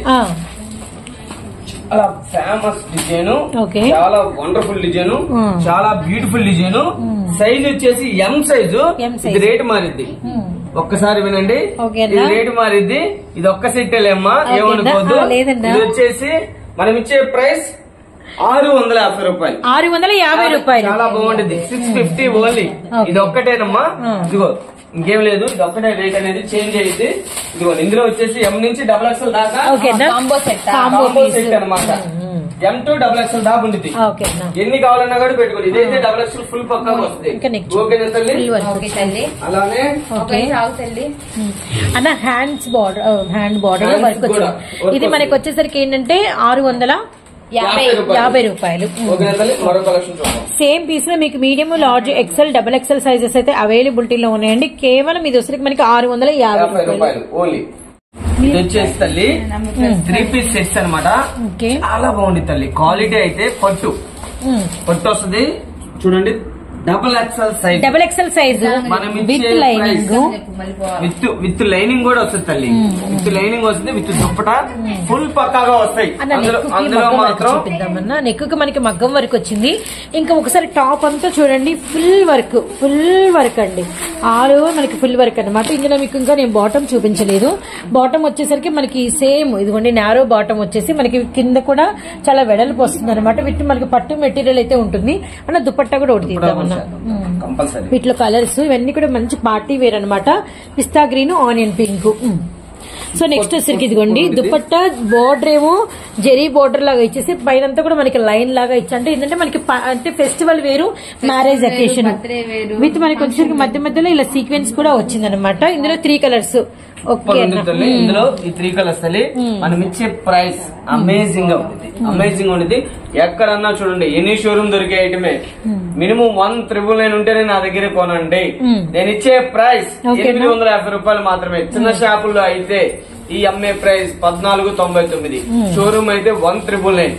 చాలా ఫేమస్ డిజైన్, చాలా వండర్ఫుల్ డిజైన్, చాలా బ్యూటిఫుల్ డిజైన్. సైజ్ వచ్చేసి ఎం సైజు. ఇది రేటు మారిద్ది, ఒక్కసారి వినండి. ఇది రేటు మారిద్ది. ఇది ఒక్క సెట్టేలేమ్మా, ఏమనుకోవద్దు. ఇది వచ్చేసి మనం ఇచ్చే ప్రైస్ 650 రూపాయలు. 650 రూపాయలు. చాలా బాగుంటుంది. 650 ఓన్లీ. ఇది ఒక్కటేనమ్మా. ఇదిగో ఇంకేం లేదు, ఇది ఒక్కటే రేట్ అనేది చేంజ్ అయ్యింది. ఇదిగో ఇందులో వచ్చేసి ఎం నుంచి XXL దాకా కాంబో సెట్ అనమాట. M to XXL దాకా ఉంటుంది. ఎన్ని కావాలన్నా కూడా పెట్టుకోండి. ఇదైతే XXL ఫుల్ పక్కా వస్తుంది. ఓకేనా తల్లి? అలానే అన్న హ్యాండ్ బార్డర్ వర్క్ వచ్చింది. ఇది మనకి వచ్చేసరికి ఏంటంటే 650 రూపాయలు. సేమ్ పీస్ లో మీకు medium, large, XL, XXL sizes అయితే అవైలబిలిటీలో ఉన్నాయండి. కేవలం ఇది వచ్చరికి మనకి 650 రూపాయలు. ఇది వచ్చేసి తల్లి 3 పీస్ సెట్స్ అనమాట. చాలా బాగుంది తల్లి. క్వాలిటీ అయితే పట్టు వస్తుంది చూడండి. డబుల్ ఎక్సెల్ సైజ్ మనం విత్ లైనింగ్ కూడా వస్తుంది తల్లి. విత్ లైనింగ్ వస్తుంది, విత్ దుప్పట ఫుల్ పక్కాగా వస్తాయి. అందులో మాత్రం నెక్ కి మనకి మగ్గం వర్క్ వచ్చింది. ఇంకా ఒకసారి టాప్ అంతా చూడండి, ఫుల్ వర్క్ అండి. ఆల్ ఓవర్ మనకి ఫుల్ వర్క్ అనమాట. ఇందులో మీకు ఇంకా నేను బాటమ్ చూపించలేదు. బాటమ్ వచ్చేసరికి మనకి సేమ్ ఇదిగోండి, నారో బాటమ్ వచ్చేసి మనకి కింద కూడా చాలా వెడల్పు వస్తుంది అనమాట. వీటి మనకి పట్టు మెటీరియల్ అయితే ఉంటుంది అన్న. దుపట్టా కూడా ఒకటి తీద్దామన్నా. వీటిలో కలర్స్ ఇవన్నీ కూడా మంచి పార్టీ వేర్ అనమాట. Pista green, onion pink. So next వచ్చరికి ఇదిగోండి దుపట్టా. బోర్డర్ ఏమో జెరీ బోర్డర్ లాగా ఇచ్చేసి పైనంతా కూడా మనకి లైన్ లాగా ఇచ్చి, అంటే ఏంటంటే మనకి అంటే ఫెస్టివల్ వేరు, మ్యారేజ్ అకేషన్ విత్ మనకి వచ్చేసరికి మధ్య మధ్యలో ఇలా సీక్వెన్స్ కూడా వచ్చింది అనమాట. ఇందులో 3 కలర్స్. ఇందులో ఈ 3 కలర్స్ తల్లి. మనం ఇచ్చే ప్రైస్ అమేజింగ్ గా ఉండేది. ఎక్కడన్నా చూడండి, ఎనీ షోరూమ్ దొరికే ఐటమే. మినిమం 1,999 ఉంటేనే నా దగ్గర కొనండి. నేను ఇచ్చే ప్రైస్ 850 రూపాయలు మాత్రమే. చిన్న షాపుల్లో అయితే ఈ అమ్మే ప్రైస్ 1499. షోరూమ్ అయితే 1,999.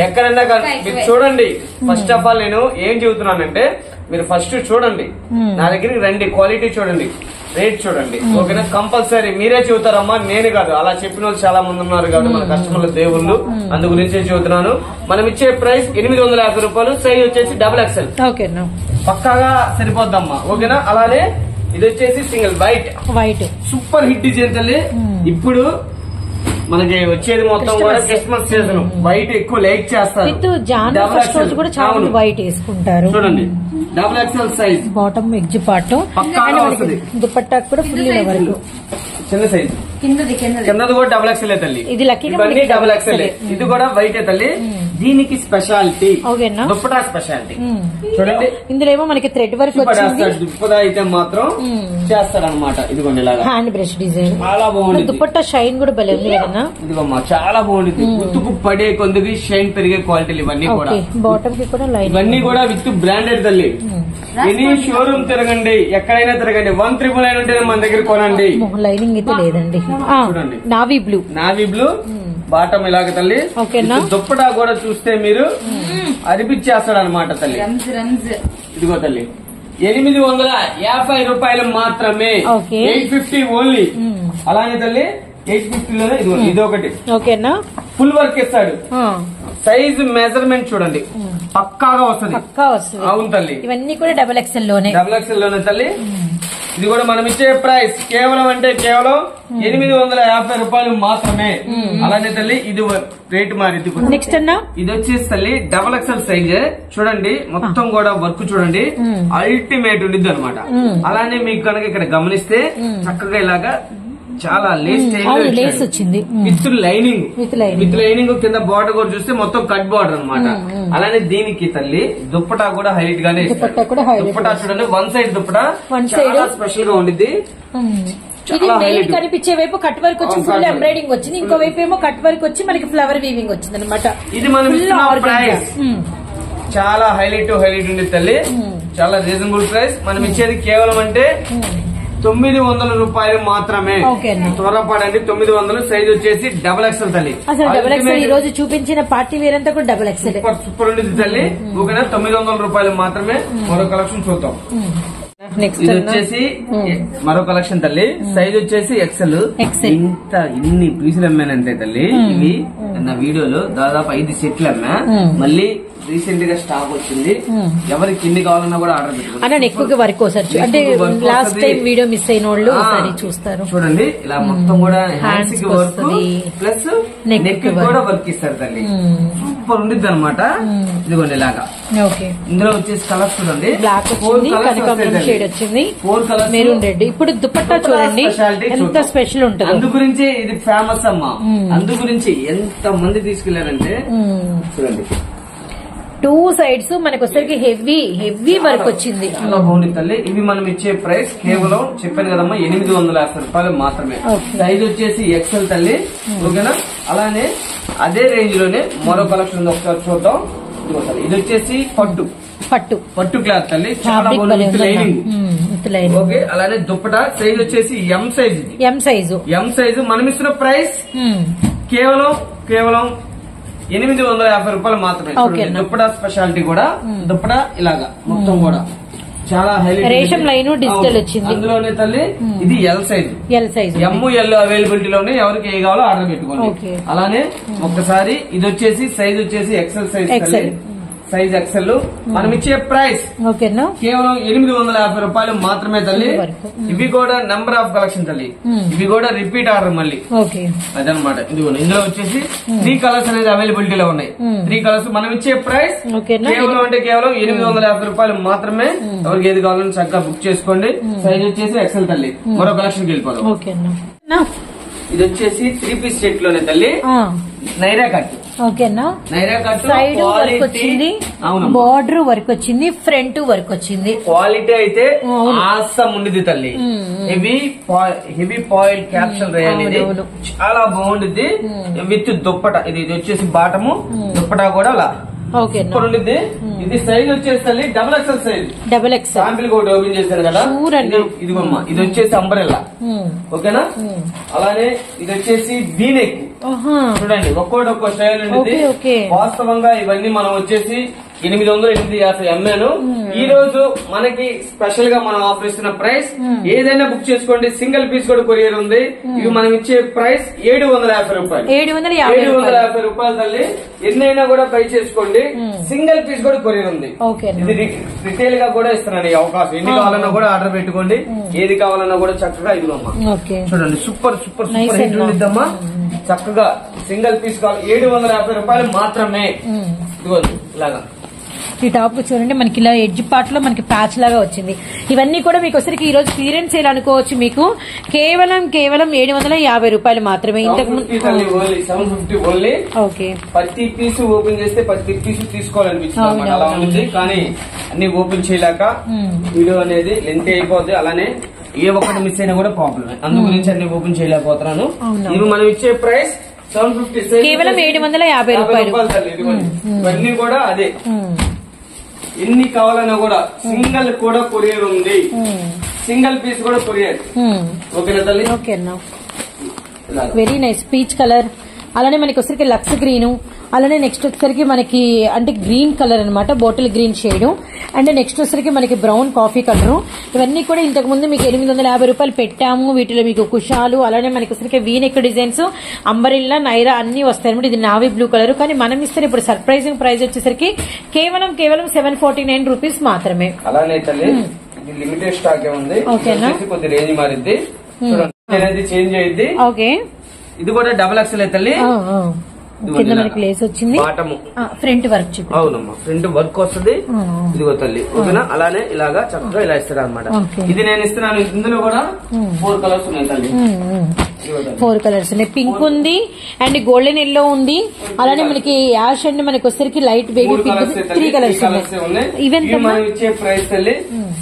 ఎక్కడన్నా మీరు చూడండి. ఫస్ట్ ఆఫ్ ఆల్ నేను ఏం చెబుతున్నానంటే, మీరు ఫస్ట్ చూడండి, నా దగ్గరికి రండి, క్వాలిటీ చూడండి, రేట్ చూడండి. ఓకేనా? కంపల్సరీ మీరే చెబుతారమ్మా, నేను కాదు. అలా చెప్పిన వాళ్ళు చాలా మంది ఉన్నారు కాబట్టి మన కస్టమర్ల దేవుళ్ళు. అందు గురించి చెబుతున్నాను. మనం ఇచ్చే ప్రైస్ 850 రూపాయలు. సైజ్ వచ్చేసి డబుల్ ఎక్సెల్. పక్కాగా సరిపోద్దమ్మా. ఓకేనా? అలానే ఇది వచ్చేసి single white super hit design తల్లి. ఇప్పుడు మనకి వచ్చేది మొత్తం కూడా క్రిస్మస్ సీజన్. వైట్ ఎక్కువ లైక్ చేస్తారు. వైట్ వేసుకుంటారు. చూడండి, double XL size, bottom edge part, dupatta కూడా ఫుల్ వరకు చిన్న సైజ్. కిందది కూడా డబుల్ ఎక్సెల్ తల్లి. ఇది ఇవన్నీ డబుల్ ఎక్సెల్. ఇది కూడా వైట్ తల్లి. దీనికి స్పెషాలిటీ దుప్పటా స్పెషాలిటీ చూడండి. ఇందులో ఏమో మనకి థ్రెడ్ వర్క్ దుప్పటా అయితే మాత్రం చేస్తారనమాట. ఇదిగోండి ఇలాగా హ్యాండ్ బ్రష్ డిజైన్. చాలా బాగుంది. దుపట్టా షైన్ కూడా భలే ఉంది కదా. ఇదిగోమ్మా చాలా బాగుంది. గుర్తుకు పడే కొందికి షైన్ పెరిగే క్వాలిటీలు ఇవన్నీ కూడా. బాటమ్ కి కూడా లైన్. ఇవన్నీ కూడా విత్ బ్రాండెడ్ తల్లి. ఎనీ షోరూమ్ తిరగండి, ఎక్కడైనా తిరగండి. 1,999 ఉంటే మన దగ్గర కొనండి. లైనింగ్ అయితే లేదండి. చూడండి, నావీ బ్లూ బాటం ఇలాగ తల్లి. దుప్పటా కూడా చూస్తే మీరు అరిపిచ్చేస్తాడు అనమాట తల్లి. ఇదిగో తల్లి 850 రూపాయలు మాత్రమే. 850 ఓన్లీ. అలానే తల్లి 850 లోనే ఇదొకటి. ఓకేనా? ఫుల్ వర్క్ ఇస్తాడు. సైజ్ మెజర్మెంట్ చూడండి, పక్కాగా వస్తుంది. అవును తల్లి. ఇవన్నీ కూడా డబుల్ ఎక్సెల్ లోనే తల్లి. ఇది కూడా మనం ఇచ్చే ప్రైస్ కేవలం 850 రూపాయలు మాత్రమే. అలానే తల్లి ఇది రేట్ మారింది. నెక్స్ట్ అన్నా ఇది వచ్చేసి తల్లి డబుల్ ఎక్సెల్ సైజ్. చూడండి మొత్తం కూడా వర్క్ చూడండి, అల్టిమేట్ ఉండిద్ది అనమాట. అలానే మీకు కనుక ఇక్కడ గమనిస్తే చక్కగా ఇలాగా చాలా లేస్ వచ్చింది విత్ లైనింగ్. కింద బార్డర్ కూడా చూస్తే మొత్తం కట్ బార్డర్ అనమాట. అలానే దీనికి తల్లి దుప్పటా కూడా హైలైట్ గానే. దుప్పటా చూడండి, 1 సైడ్ దుప్పటా చాలా స్పెషల్ గా ఉండిద్ది. కనిపించే వైపు కట్ వర్క్ వచ్చి ఫుల్ ఎంబ్రాయిడింగ్ వచ్చింది. ఇంకో వైపు ఏమో కట్ వర్క్ వచ్చి మనకి ఫ్లవర్ వీవింగ్ వచ్చింది అనమాట. ఇది మనం ప్రైస్ చాలా హైలైట్ ఉంది తల్లి. చాలా రీజనబుల్ ప్రైస్. మనం ఇచ్చేది కేవలం 900 రూపాయలు మాత్రమే. త్వరపడండి. 900. సైజ్ వచ్చేసి డబుల్ ఎక్సెల్ తల్లి. ఈ రోజు చూపించిన పార్టీ వేర్ అంతా కూడా డబుల్ ఎక్సెల్. సూపర్ ఉండేది తల్లి. ఓకేనా? 900 రూపాయలు మాత్రమే. మరో కలెక్షన్ చూద్దాం. ఇది వచ్చేసి మరో కలెక్షన్ తల్లి. సైజ్ వచ్చేసి ఎక్సెల్. ఇన్ని పీసులు అమ్మానంటే తల్లి, ఇవి నా వీడియోలో దాదాపు 5 సెట్లు అమ్మా. మళ్ళీ రీసెంట్ గా స్టాక్ వచ్చింది. ఎవరికి ఎన్ని కావాలన్నా కూడా ఆర్డర్ పెట్టుకోండి. ఎక్కువగా వర్క్ వస్తుంది. అంటే లాస్ట్ టైం వీడియో మిస్ అయిన వాళ్ళు చూస్తారు. చూడండి ఇలా మొత్తం కూడా హ్యాండ్స్ కి వర్క్ ప్లస్ నెక్ కూడా వర్క్ ఇస్తారు తల్లి. సూపర్ ఉండిద్ది అనమాట. ఇదిగోండి ఇలాగా. ఇందులో వచ్చేసి కలర్స్ చూడండి, 4 కలర్స్ మెరూన్ రెడ్. ఇప్పుడు దుపట్టా చూడండి ఎంత స్పెషల్ ఉంటుంది. అందు గురించి ఇది ఫేమస్ అమ్మా. అందు గురించి ఎంత మంది తీసుకెళ్లారంటే చూడండి. 2 సైడ్స్ మనకు వచ్చేసరికి హెవీ వర్క్ వచ్చింది. చాలా బాగుంది తల్లి. ఇవి మనం ఇచ్చే ప్రైస్ కేవలం చెప్పాను కదమ్మా 850 రూపాయలు మాత్రమే. సైజ్ వచ్చేసి ఎక్సెల్ తల్లి. ఓకేనా? అలానే అదే రేంజ్ లోనే మరో కలెక్షన్ ఉంది, ఒకసారి చూద్దాం. ఇది వచ్చేసి పట్టు క్లాత్ తల్లి. చాలా బాగుంది. With line. ఓకే, అలానే దుప్పట సైజ్ వచ్చేసి ఎం సైజ్. ఎం సైజు మనం ఇస్తున్న ప్రైస్ కేవలం 850 రూపాయలు మాత్రమే. దుప్పట స్పెషాలిటీ కూడా దుప్పట ఇలాగా మొత్తం కూడా చాలా హైలైట్ రేషం లైన్ డిజిటల్ వచ్చింది. అందులోనే తల్లి ఇది ఎల్ సైజ్ ఎల్ అవైలబిలిటీలోనే ఎవరికి ఏ కావాలో ఆర్డర్ పెట్టుకోండి. అలానే ఒక్కసారి ఇది వచ్చేసి సైజ్ వచ్చేసి ఎక్సెల్ సైజ్ ఎక్సెల్. మనం ఇచ్చే ప్రైస్ కేవలం 850 రూపాయలు మాత్రమే తల్లి. ఇవి కూడా నెంబర్ ఆఫ్ కలెక్షన్ తల్లి, ఇవి కూడా రిపీట్ ఆర్డర్ మళ్ళీ అదనమాట. ఇందులో వచ్చేసి 3 కలర్స్ అనేది అవైలబిలిటీలో ఉన్నాయి. 3 కలర్స్ మనం ఇచ్చే ప్రైస్ కేవలం 850 రూపాయలు మాత్రమే. ఎవరికి ఏది కావాలని చక్కగా బుక్ చేసుకోండి. సైజ్ వచ్చేసి ఎక్సెల్ తల్లి. మరో కలెక్షన్ కి వెళ్ళిపోదాం. ఇది వచ్చేసి 3 పీస్ సెట్ లోనే తల్లి నైరా కట్. ఓకేనా, సైడ్ వర్క్ వచ్చింది, బార్డర్ వర్క్ వచ్చింది, ఫ్రంట్ వర్క్ వచ్చింది. క్వాలిటీ అయితే ఆసం ఉండిది తల్లి. హెవీ పాయిల్ క్యాప్షన్ రే అనేది చాలా బాగుండిద్ది. విత్ దుప్పట ఇది వచ్చేసి బాటము, దుప్పట కూడా అలా సూపర్ ఉండిద్ది. ఇది సైజ్ వచ్చేసి తల్లి డబుల్ ఎక్స్ఎల్ శాంపిల్ కూడా ఓపెన్ చేశారు కదా. ఇదిగోమ్మా, ఇది వచ్చేసి అంబ్రెల్లా. ఓకేనా, అలానే ఇది వచ్చేసి వీనెక్. చూడండి ఒక్కో స్టైల్ ఉండేది. వాస్తవంగా ఇవన్నీ మనం వచ్చేసి 850 అమ్మాను. ఈ రోజు మనకి స్పెషల్ గా మనం ఆఫర్ ఇస్తున్న ప్రైస్ ఏదైనా బుక్ చేసుకోండి, సింగిల్ పీస్ కూడా కొరియర్ ఉంది. ఇవి మనం ఇచ్చే ప్రైస్ 750 రూపాయలు. 750 రూపాయలు తల్లి. ఎన్నైనా కూడా బై చేసుకోండి, సింగిల్ పీస్ కూడా కొరియర్ ఉంది. ఇది రిటైల్ గా కూడా ఇస్తున్నాను ఈ అవకాశం. ఎన్ని కావాలన్నా కూడా ఆర్డర్ పెట్టుకోండి, ఏది కావాలన్నా కూడా చక్కగా ఇదిగోమ్మా చూడండి. సూపర్ హిట్ ఉండిద్దమ్మా. చక్కగా సింగిల్ పీస్ కావాలి 750 రూపాయలు మాత్రమే. ఇదిగోండి ఇలాగా. ఈ టాప్ చూడండి, మనకి ఇలా ఎడ్జ్ పార్ట్ లో మనకి ప్యాచ్ లాగా వచ్చింది. ఇవన్నీ కూడా మీకు వచ్చరికి ఈ రోజు క్లియరెన్స్ సేల్ అనుకోవచ్చు. మీకు కేవలం 750 రూపాయలు మాత్రమే. ఇంతకు ముందు 750 ఓన్లీ. ఓకే, ప్రతి పీస్ ఓపెన్ చేస్తే ప్రతి పీస్ తీసుకోవాలనిపిస్తుంది అలా ఉంది. కానీ అన్ని ఓపెన్ చేయలేక వీడియో అనేది లెంత్ అయిపోద్ది. అలానే ఏ ఒక్కటి మిస్ అయినా కూడా ప్రాబ్లమ్. అందు గురించి అన్ని ఓపెన్ చేయలేకపోతున్నాను. ఇవి మనం ఇచ్చే ప్రైస్ 750, కేవలం 750 రూపాయలు. ఇవన్నీ కూడా అదే. ఎన్ని కావాలన్నా కూడా సింగిల్ కూడా కొరియర్ ఉంది, సింగిల్ పీస్ కూడా కొరియర్. ఓకేనా తల్లి? ఓకేనా, వెరీ నైస్ పీచ్ కలర్. అలానే మనకి వచ్చరికి లక్స్ గ్రీన్, అలానే నెక్స్ట్ వచ్చరికి మనకి అంటే గ్రీన్ కలర్ అనమాట, bottle green shade. And next వచ్చరికి మనకి బ్రౌన్ కాఫీ కలర్. ఇవన్నీ కూడా ఇంతకు ముందు మీకు 850 రూపాయలు పెట్టాము. వీటిలో మీకు కుషాలు, అలానే మనకి వచ్చరికి వీనెక్ డిజైన్స్, అంబరిల్లా, నైరా అన్ని వస్తాయి అనమాట. ఇది నావీ బ్లూ కలర్. కానీ మనం ఇస్తే ఇప్పుడు సర్ప్రైజింగ్ ప్రైస్ వచ్చేసరికి కేవలం 749 రూపీస్ మాత్రమే. అలానే తల్లి లిమిటెడ్ స్టాక్ ఉంది. ఓకేనా, కొద్ది రేంజ్ మారింది, చేంజ్ అయింది. ఓకే, ఇది కూడా డబుల్ ఎక్స్ఎల్ తల్లి. కింద మనకి లేస్ వచ్చింది, ఫ్రంట్ వర్క్ చూపి. అవునమ్మా, ఫ్రంట్ వర్క్ వస్తుంది. ఇదిగో తల్లి. ఓకేనా, అలానే ఇలాగా చక్కగా ఇలా ఇస్తాడు అనమాట. ఇది నేను ఇస్తున్నాను. ఇందులో కూడా 4 కలర్స్ ఉన్నాయి తల్లి. 4 కలర్స్ ఉన్నాయి. పింక్ ఉంది అండ్ గోల్డెన్ ఎల్లో ఉంది. అలానే మనకి యాష్ అండ్ మనకి వచ్చేసరికి లైట్ బేబీ పింక్. 3 కలర్స్ ఉన్నాయి. ఈవెన్ మనం ఇచ్చే ప్రైస్ తల్లి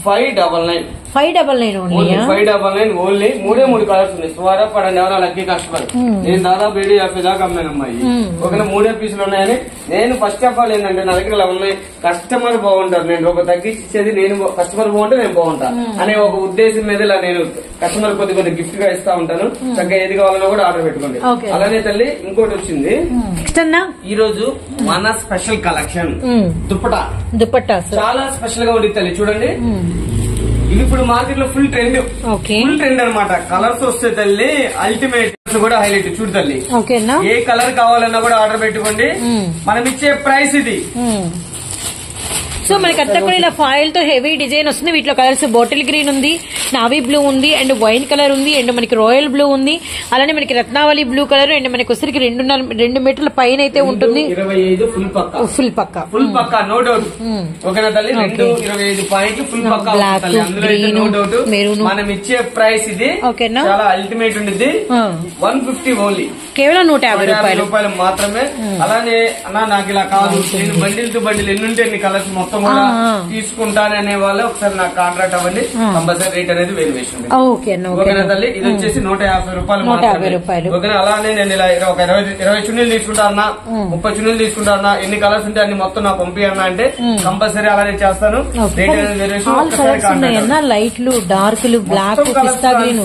599. 599 ఓన్లీ. 599 ఓన్లీ. 3 కలర్స్ ఉన్నాయి. స్వారా పడండి ఎవరో లక్కీ కస్టమర్. నేను దాదాపు 750 దాకా అమ్మాను అమ్మాయి. ఓకేనా, 3 పీసులు ఉన్నాయని. నేను ఫస్ట్ ఆఫ్ ఆల్ ఏంటంటే నా దగ్గర ఇలా ఉన్నాయి, కస్టమర్ బాగుంటారు, నేను ఒక తగ్గించి ఇచ్చేది, నేను కస్టమర్ బాగుంటే నేను బాగుంటా అనే ఒక ఉద్దేశం మీద ఇలా నేను కస్టమర్ కొద్ది గిఫ్ట్ గా ఇస్తా ఉంటాను. చక్కగా ఏది కావాలన్నా కూడా ఆర్డర్ పెట్టుకోండి. అలానే తల్లి ఇంకోటి వచ్చింది ఈ రోజు మన స్పెషల్ కలెక్షన్ దుప్పటా. చాలా స్పెషల్ గా ఉంది తల్లి. చూడండి, ఇది ఇప్పుడు మార్కెట్ లో ఫుల్ ట్రెండ్ అనమాట. కలర్స్ వస్తే తల్లి అల్టిమేట్ కూడా హైలైట్. చూడు తల్లి, ఏ కలర్ కావాలన్నా కూడా ఆర్డర్ పెట్టుకోండి. మనం ఇచ్చే ప్రైస్ ఇది. సో మనకి అంతా కూడా ఇలా ఫాయిల్ తో హెవీ డిజైన్ వస్తుంది. వీటిలో కలర్స్ బాటిల్ గ్రీన్ ఉంది, నావీ బ్లూ ఉంది, అండ్ వైన్ కలర్ ఉంది, అండ్ మనకి రాయల్ బ్లూ ఉంది, అలానే మనకి రత్నావళి బ్లూ కలర్, అండ్ మనకి వచ్చరికి 2 మీటర్ల పైన అయితే ఉంటుంది. 25 ఫుల్ పక్కా నో డౌట్. ఓకేనా తల్లి, 25 పాయింట్లు ఫుల్ పక్కా. అందులో అయితే నో డౌట్. మనం ఇచ్చే ప్రైస్ ఇది. ఓకేనా, చాలా అల్టిమేట్ ఉంటుంది. 150 ఓన్లీ, కేవలం 150 రూపాయలు మాత్రమే. అలానే అన్నా నాకు ఇలా కాదు, నేను బండిల్ టు బండిల్ ఎన్ని ఉంటే ఎన్ని కలర్స్ మొత్తం కూడా తీసుకుంటాననే వాళ్ళు ఒకసారి నాకు కాంట్రాక్ట్ అవ్వండి. కంపల్సరీ రేట్ అనేది అనేది వేరియేషన్. ఓకే ఓకేనా తల్లి, ఇది వచ్చేసి 150 రూపాయలు. 150 రూపాయలు. ఓకేనా, అలానే నేను ఇలా ఒక 20 చున్నీలు తీసుకుంటానా, 30 చున్నీలు తీసుకుంటానా, ఎన్ని కలర్స్ ఉంటే అన్ని మొత్తం నాకు పంపియన్నా అంటే కంపల్సరీ అలానే చేస్తాను. రేట్ అనేది వేరియేషన్. లైట్లు, డార్క్లు, black, pista green,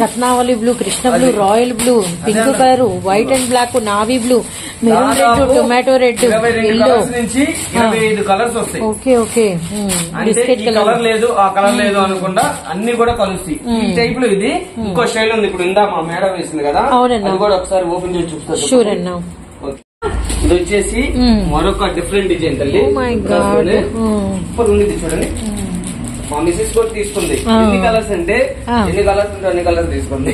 Ratnavali blue, Krishna blue, royal blue, pink colour, white and black, navy blue, maroon red, tomato red, yellow నుంచి 25 కలర్స్ వస్తాయి. Okay okay. బిస్కెట్ కలర్ లేదు ఆ కలర్ లేదు అనుకుంటా అన్ని కూడా కలుస్తాయి. ఈ టైప్ లో ఇది ఇంకో స్టైల్ ఉంది. ఇప్పుడు ఇందా మా మేడం వేసింది కదా, అది కూడా ఒకసారి ఓపెన్ చేసి చూస్తారు. షూర్ అన్నా. ఇది వచ్చేసి మరొక డిఫరెంట్ డిజైన్ తల్లి. సూపర్ ఉంది చూడండి. మా మిసెస్ కూడా తీసుకుంది. ఎన్ని కలర్స్ అంటే ఎన్ని కలర్స్ ఉంటే అన్ని కలర్స్ తీసుకుంది.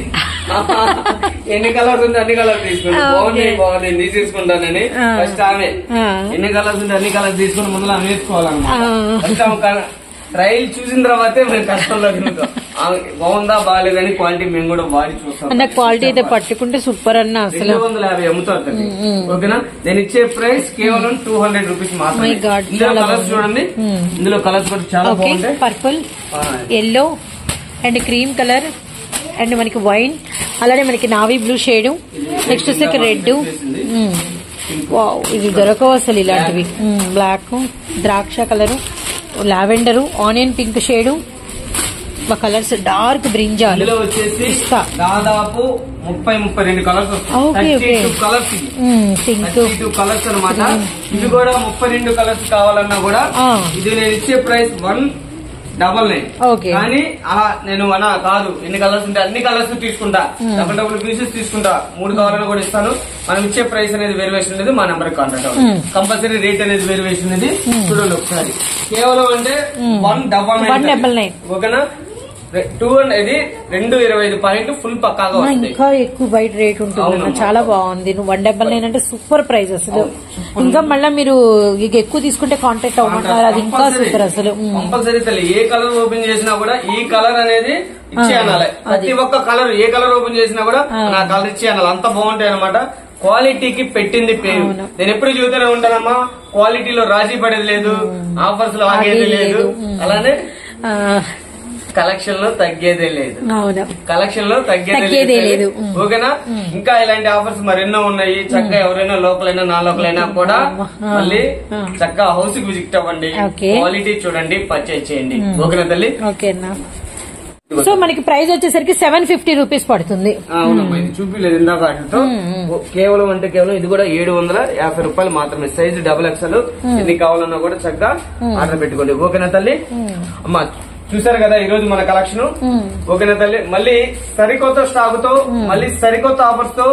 ఎన్ని కలర్స్ ఉంటే అన్ని కలర్స్ తీసుకుంది. బాగుంది నేను తీసుకుంటానని ఫస్ట్ ఆమె ఎన్ని కలర్స్ ఉంటే అన్ని కలర్స్ తీసుకుని ముందు ఆమె వేసుకోవాలన్నమాట. ఫస్ట్ ఆమె ట్రయల్ చూసిన తర్వాతే మేము కష్టంలో తింటాం. బాగుందా బాగాలేదని క్వాలిటీ మేము కూడా వాడి చూస్తాం. క్వాలిటీ అయితే పట్టుకుంటే సూపర్ అన్న. అసలు 250 అమ్ముతారు. ఓకేనా, నేను ఇచ్చే ప్రైస్ కేవలం 200 రూపీస్ మాత్రమే. ఇందులో కలర్స్ చూడండి, ఇందులో కలర్స్ కూడా చాలా బాగుంటాయి. Purple, yellow and cream colour and మనకి వైన్, అలానే మనకి నావీ బ్లూ షేడ్, నెక్స్ట్ వచ్చేసి రెడ్. ఇది దొరకవు అసలు ఇలాంటివి. బ్లాక్, ద్రాక్ష colour, lavender, onion pink shade, colours dark brinjal వచ్చేసి దాదాపు 30-32 కలర్స్ కలర్స్ పింక్ కలర్స్ అనమాట. ఇది కూడా 32 కలర్స్ కావాలన్నా కూడా ఇది నేను ఇచ్చే ప్రైస్ 199. కానీ అలా నేను అలా కాదు, ఎన్ని కలర్స్ ఉంటే అన్ని కలర్స్ తీసుకుంటా, డబుల్ పీసెస్ తీసుకుంటా, 3 కావాలని కూడా ఇస్తాను. మనం ఇచ్చే ప్రైస్ అనేది వేరియేషన్ అనేది మా నెంబర్ కాంటాక్ట్ అవ్వండి. కంపల్సరీ రేట్ అనేది వేరియేషన్ అనేది చూడండి ఒకసారి. కేవలం అంటే 199. ఓకేనా, 225 పాయింట్ ఫుల్ పక్కాగా ఇంకా ఎక్కువ బయట రేట్ ఉంటుంది. చాలా బాగుంది. 199 అంటే సూపర్ ప్రైస్ అసలు. ఇంకా మళ్ళీ మీరు ఎక్కువ తీసుకుంటే కాంటాక్ట్ అవ్వమంటారు, అది ఇంకా సూపర్ అసలు. కంపల్సరీ తల్లి ఏ కలర్ ఓపెన్ చేసినా కూడా ఈ కలర్ అనేది ఇచ్చేయాలి. ప్రతి ఒక్క కలర్ ఏ కలర్ ఓపెన్ చేసినా కూడా నా కలర్ ఇచ్చేయాలి. అంత బాగుంటాయి అనమాట. క్వాలిటీకి పెట్టింది పేరు. నేను ఎప్పుడు చూస్తూనే ఉంటానమ్మా, క్వాలిటీలో రాజీ పడేది లేదు, ఆఫర్స్ లో ఆగేది లేదు, అలానే కలెక్షన్ లో తగ్గేదే లేదు. కలెక్షన్ లో తగ్గేదే లేదు. ఓకేనా, ఇంకా ఇలాంటి ఆఫర్స్ మరెన్నో ఉన్నాయి. చక్కగా ఎవరైనా లోకలైనా నా లోకలైనా కూడా మళ్ళీ చక్కగా హౌస్ కి విజిట్ అవ్వండి, క్వాలిటీ చూడండి, పర్చేజ్ చేయండి. ఓకేనా తల్లి. ఓకేనా, సో మనకి ప్రైస్ వచ్చేసరికి 750 రూపీస్ పడుతుంది. అవునమ్మా, ఇది చూపిలేదు ఇందాక వాటితో. కేవలం అంటే కేవలం ఇది కూడా 750 రూపాయలు మాత్రమే. Size XXL. ఎన్ని కావాలన్నా కూడా చక్కగా ఆర్డర్ పెట్టుకోండి. ఓకేనా తల్లి. అమ్మా చూసారు కదా ఈ రోజు మన కలెక్షన్. ఓకేనా తల్లి, మళ్ళీ సరికొత్త స్టాక్ తో, మళ్ళీ సరికొత్త ఆఫర్స్ తో,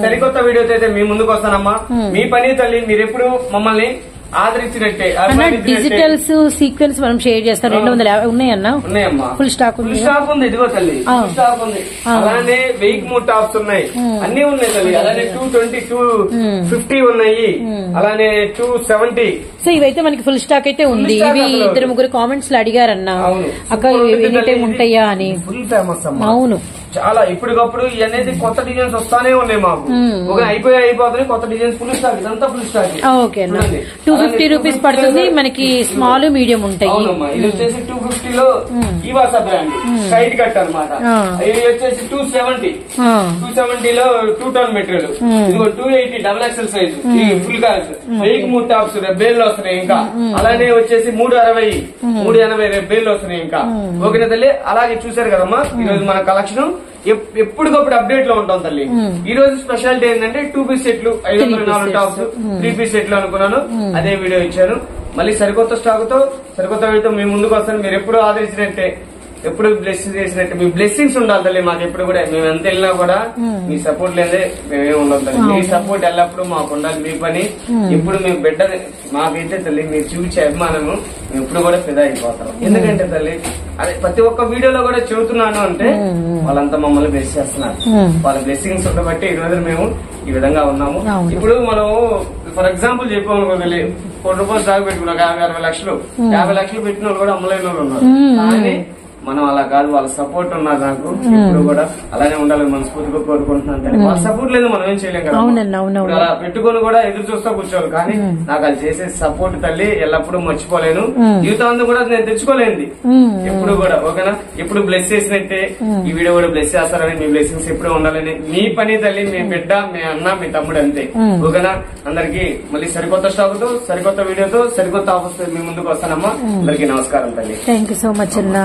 సరికొత్త వీడియోతో అయితే మీ ముందుకు వస్తానమ్మా. మీ పని తల్లి, మీరు ఎప్పుడు మమ్మల్ని ఆదరించినట్టే. డిజిటల్స్ సీక్వెన్స్ మనం షేర్ చేస్తాం. 250 ఉన్నాయన్నా? ఉన్నాయమ్మా, ఫుల్ స్టాక్ ఉంది. స్టాక్ ఉంది. ఇదిగో తల్లి స్టాక్ ఉంది. అలానే 1000 టాప్స్ ఉన్నాయి, అన్ని ఉన్నాయి తల్లి. అలానే 220, 250 ఉన్నాయి, అలానే 270. సో ఇవైతే మనకి ఫుల్ స్టాక్ అయితే ఉంది. ఇవి 2-3 కామెంట్స్ లో అడిగారన్నా, అక్క ఎనీ టైం ఉంటాయా అని. ఫుల్ ఫేమస్ అమ్మా. అవును, చాలా ఇప్పటికప్పుడు అనేది కొత్త డిజైన్స్ వస్తానే ఉన్నాయి మాకు. ఒక అయిపోతున్నాయి కొత్త డిజైన్స్. ఫుల్ స్టాక్, ఇదంతా ఫుల్ స్టాక్. ఓకే, 250 రూపీస్ పడుతుంది. మనకి స్మాల్ మీడియం ఉంటాయి. ఇది వచ్చేసి 250 లో ఈవాసా బ్రాండ్ సైడ్ కట్ అనమాట. ఇది వచ్చేసి 270 లో 2 టన్ మెటీరియల్. ఇదిగో 280 XXL size full colours. 1000 tops రెబ్బేళ్ళు వస్తున్నాయి. ఇంకా అలానే వచ్చేసి 360, 380 రెబ్బేళ్ళు వస్తున్నాయి ఇంకా. ఓకేనా తల్లి. అలాగే చూసారు కదమ్మా ఈ రోజు మన కలెక్షన్ ఎప్పటికప్పుడు అప్డేట్ లో ఉంటాం తల్లి. ఈ రోజు స్పెషాలిటీ ఏంటంటే 2 పీస్ సెట్లు, 504 టాప్స్, 3 పీస్ సెట్లు అనుకున్నాను, అదే వీడియో ఇచ్చాను. మళ్ళీ సరికొత్త స్టాక్ తో సరికొత్త వీడియోతో మీ ముందుకు వస్తాను. మీరు ఎప్పుడు ఆదరించినట్టే, ఎప్పుడు బ్లెస్ చేసినట్టు మీ బ్లెస్సింగ్స్ ఉండాలి తల్లి మాకు ఎప్పుడు కూడా. మేము ఎంత వెళ్ళినా కూడా మీ సపోర్ట్ లేదే మేమే ఉండాలి తల్లి. మీ సపోర్ట్ ఎల్లప్పుడు మాకు ఉండాలి. మీ పని ఎప్పుడు మేము బిడ్డ మాకైతే తల్లి మీరు చూపించే అభిమానము మేము ఎప్పుడు కూడా ఫిదా అయిపోతాం. ఎందుకంటే తల్లి అదే ప్రతి ఒక్క వీడియోలో కూడా చెబుతున్నాను అంటే వాళ్ళంతా మమ్మల్ని బ్లెస్ చేస్తున్నారు. వాళ్ళ బ్లెస్సింగ్స్ ఉండబట్టి ఈ రోజు మేము ఈ విధంగా ఉన్నాము. ఇప్పుడు మనం ఫర్ ఎగ్జాంపుల్ చెప్పాము తల్లి, 1 రూపాయలు స్టాక్ పెట్టుకున్నాం 50-60 లక్షలు. 50 లక్షలు పెట్టిన వాళ్ళు కూడా అమ్మలేని వాళ్ళు ఉన్నారు. కానీ మనం అలా కాదు, వాళ్ళ సపోర్ట్ ఉన్నారు నాకు ఇప్పుడు కూడా అలానే ఉండాలని మనస్ఫూర్తిగా కోరుకుంటున్నాను తల్లి. వాళ్ళ సపోర్ట్ లేదు మనం ఏం చేయలేం కదా. ఇప్పుడు అలా పెట్టుకొని కూడా ఎదురు చూస్తా కూర్చోవాలి, కానీ నాకు అది చేసే సపోర్ట్ తల్లి ఎల్లప్పుడూ మర్చిపోలేను. జీవితాంతం కూడా నేను తెచ్చుకోలేంది ఎప్పుడు కూడా. ఓకేనా, ఇప్పుడు బ్లెస్ చేసినట్టే ఈ వీడియో కూడా బ్లెస్ చేస్తారని, మీ బ్లెస్సింగ్స్ ఎప్పుడూ ఉండాలని. మీ పని తల్లి, మీ బిడ్డ, మీ అన్న, మీ తమ్ముడు అంతే. ఓకేనా, అందరికి మళ్ళీ సరికొత్త స్టాక్ తో, సరికొత్త వీడియోతో, సరికొత్త ఆఫర్స్ మీ ముందుకు వస్తానమ్మా. అందరికి నమస్కారం తల్లి. థ్యాంక్ యూ సో మచ్ అన్నా.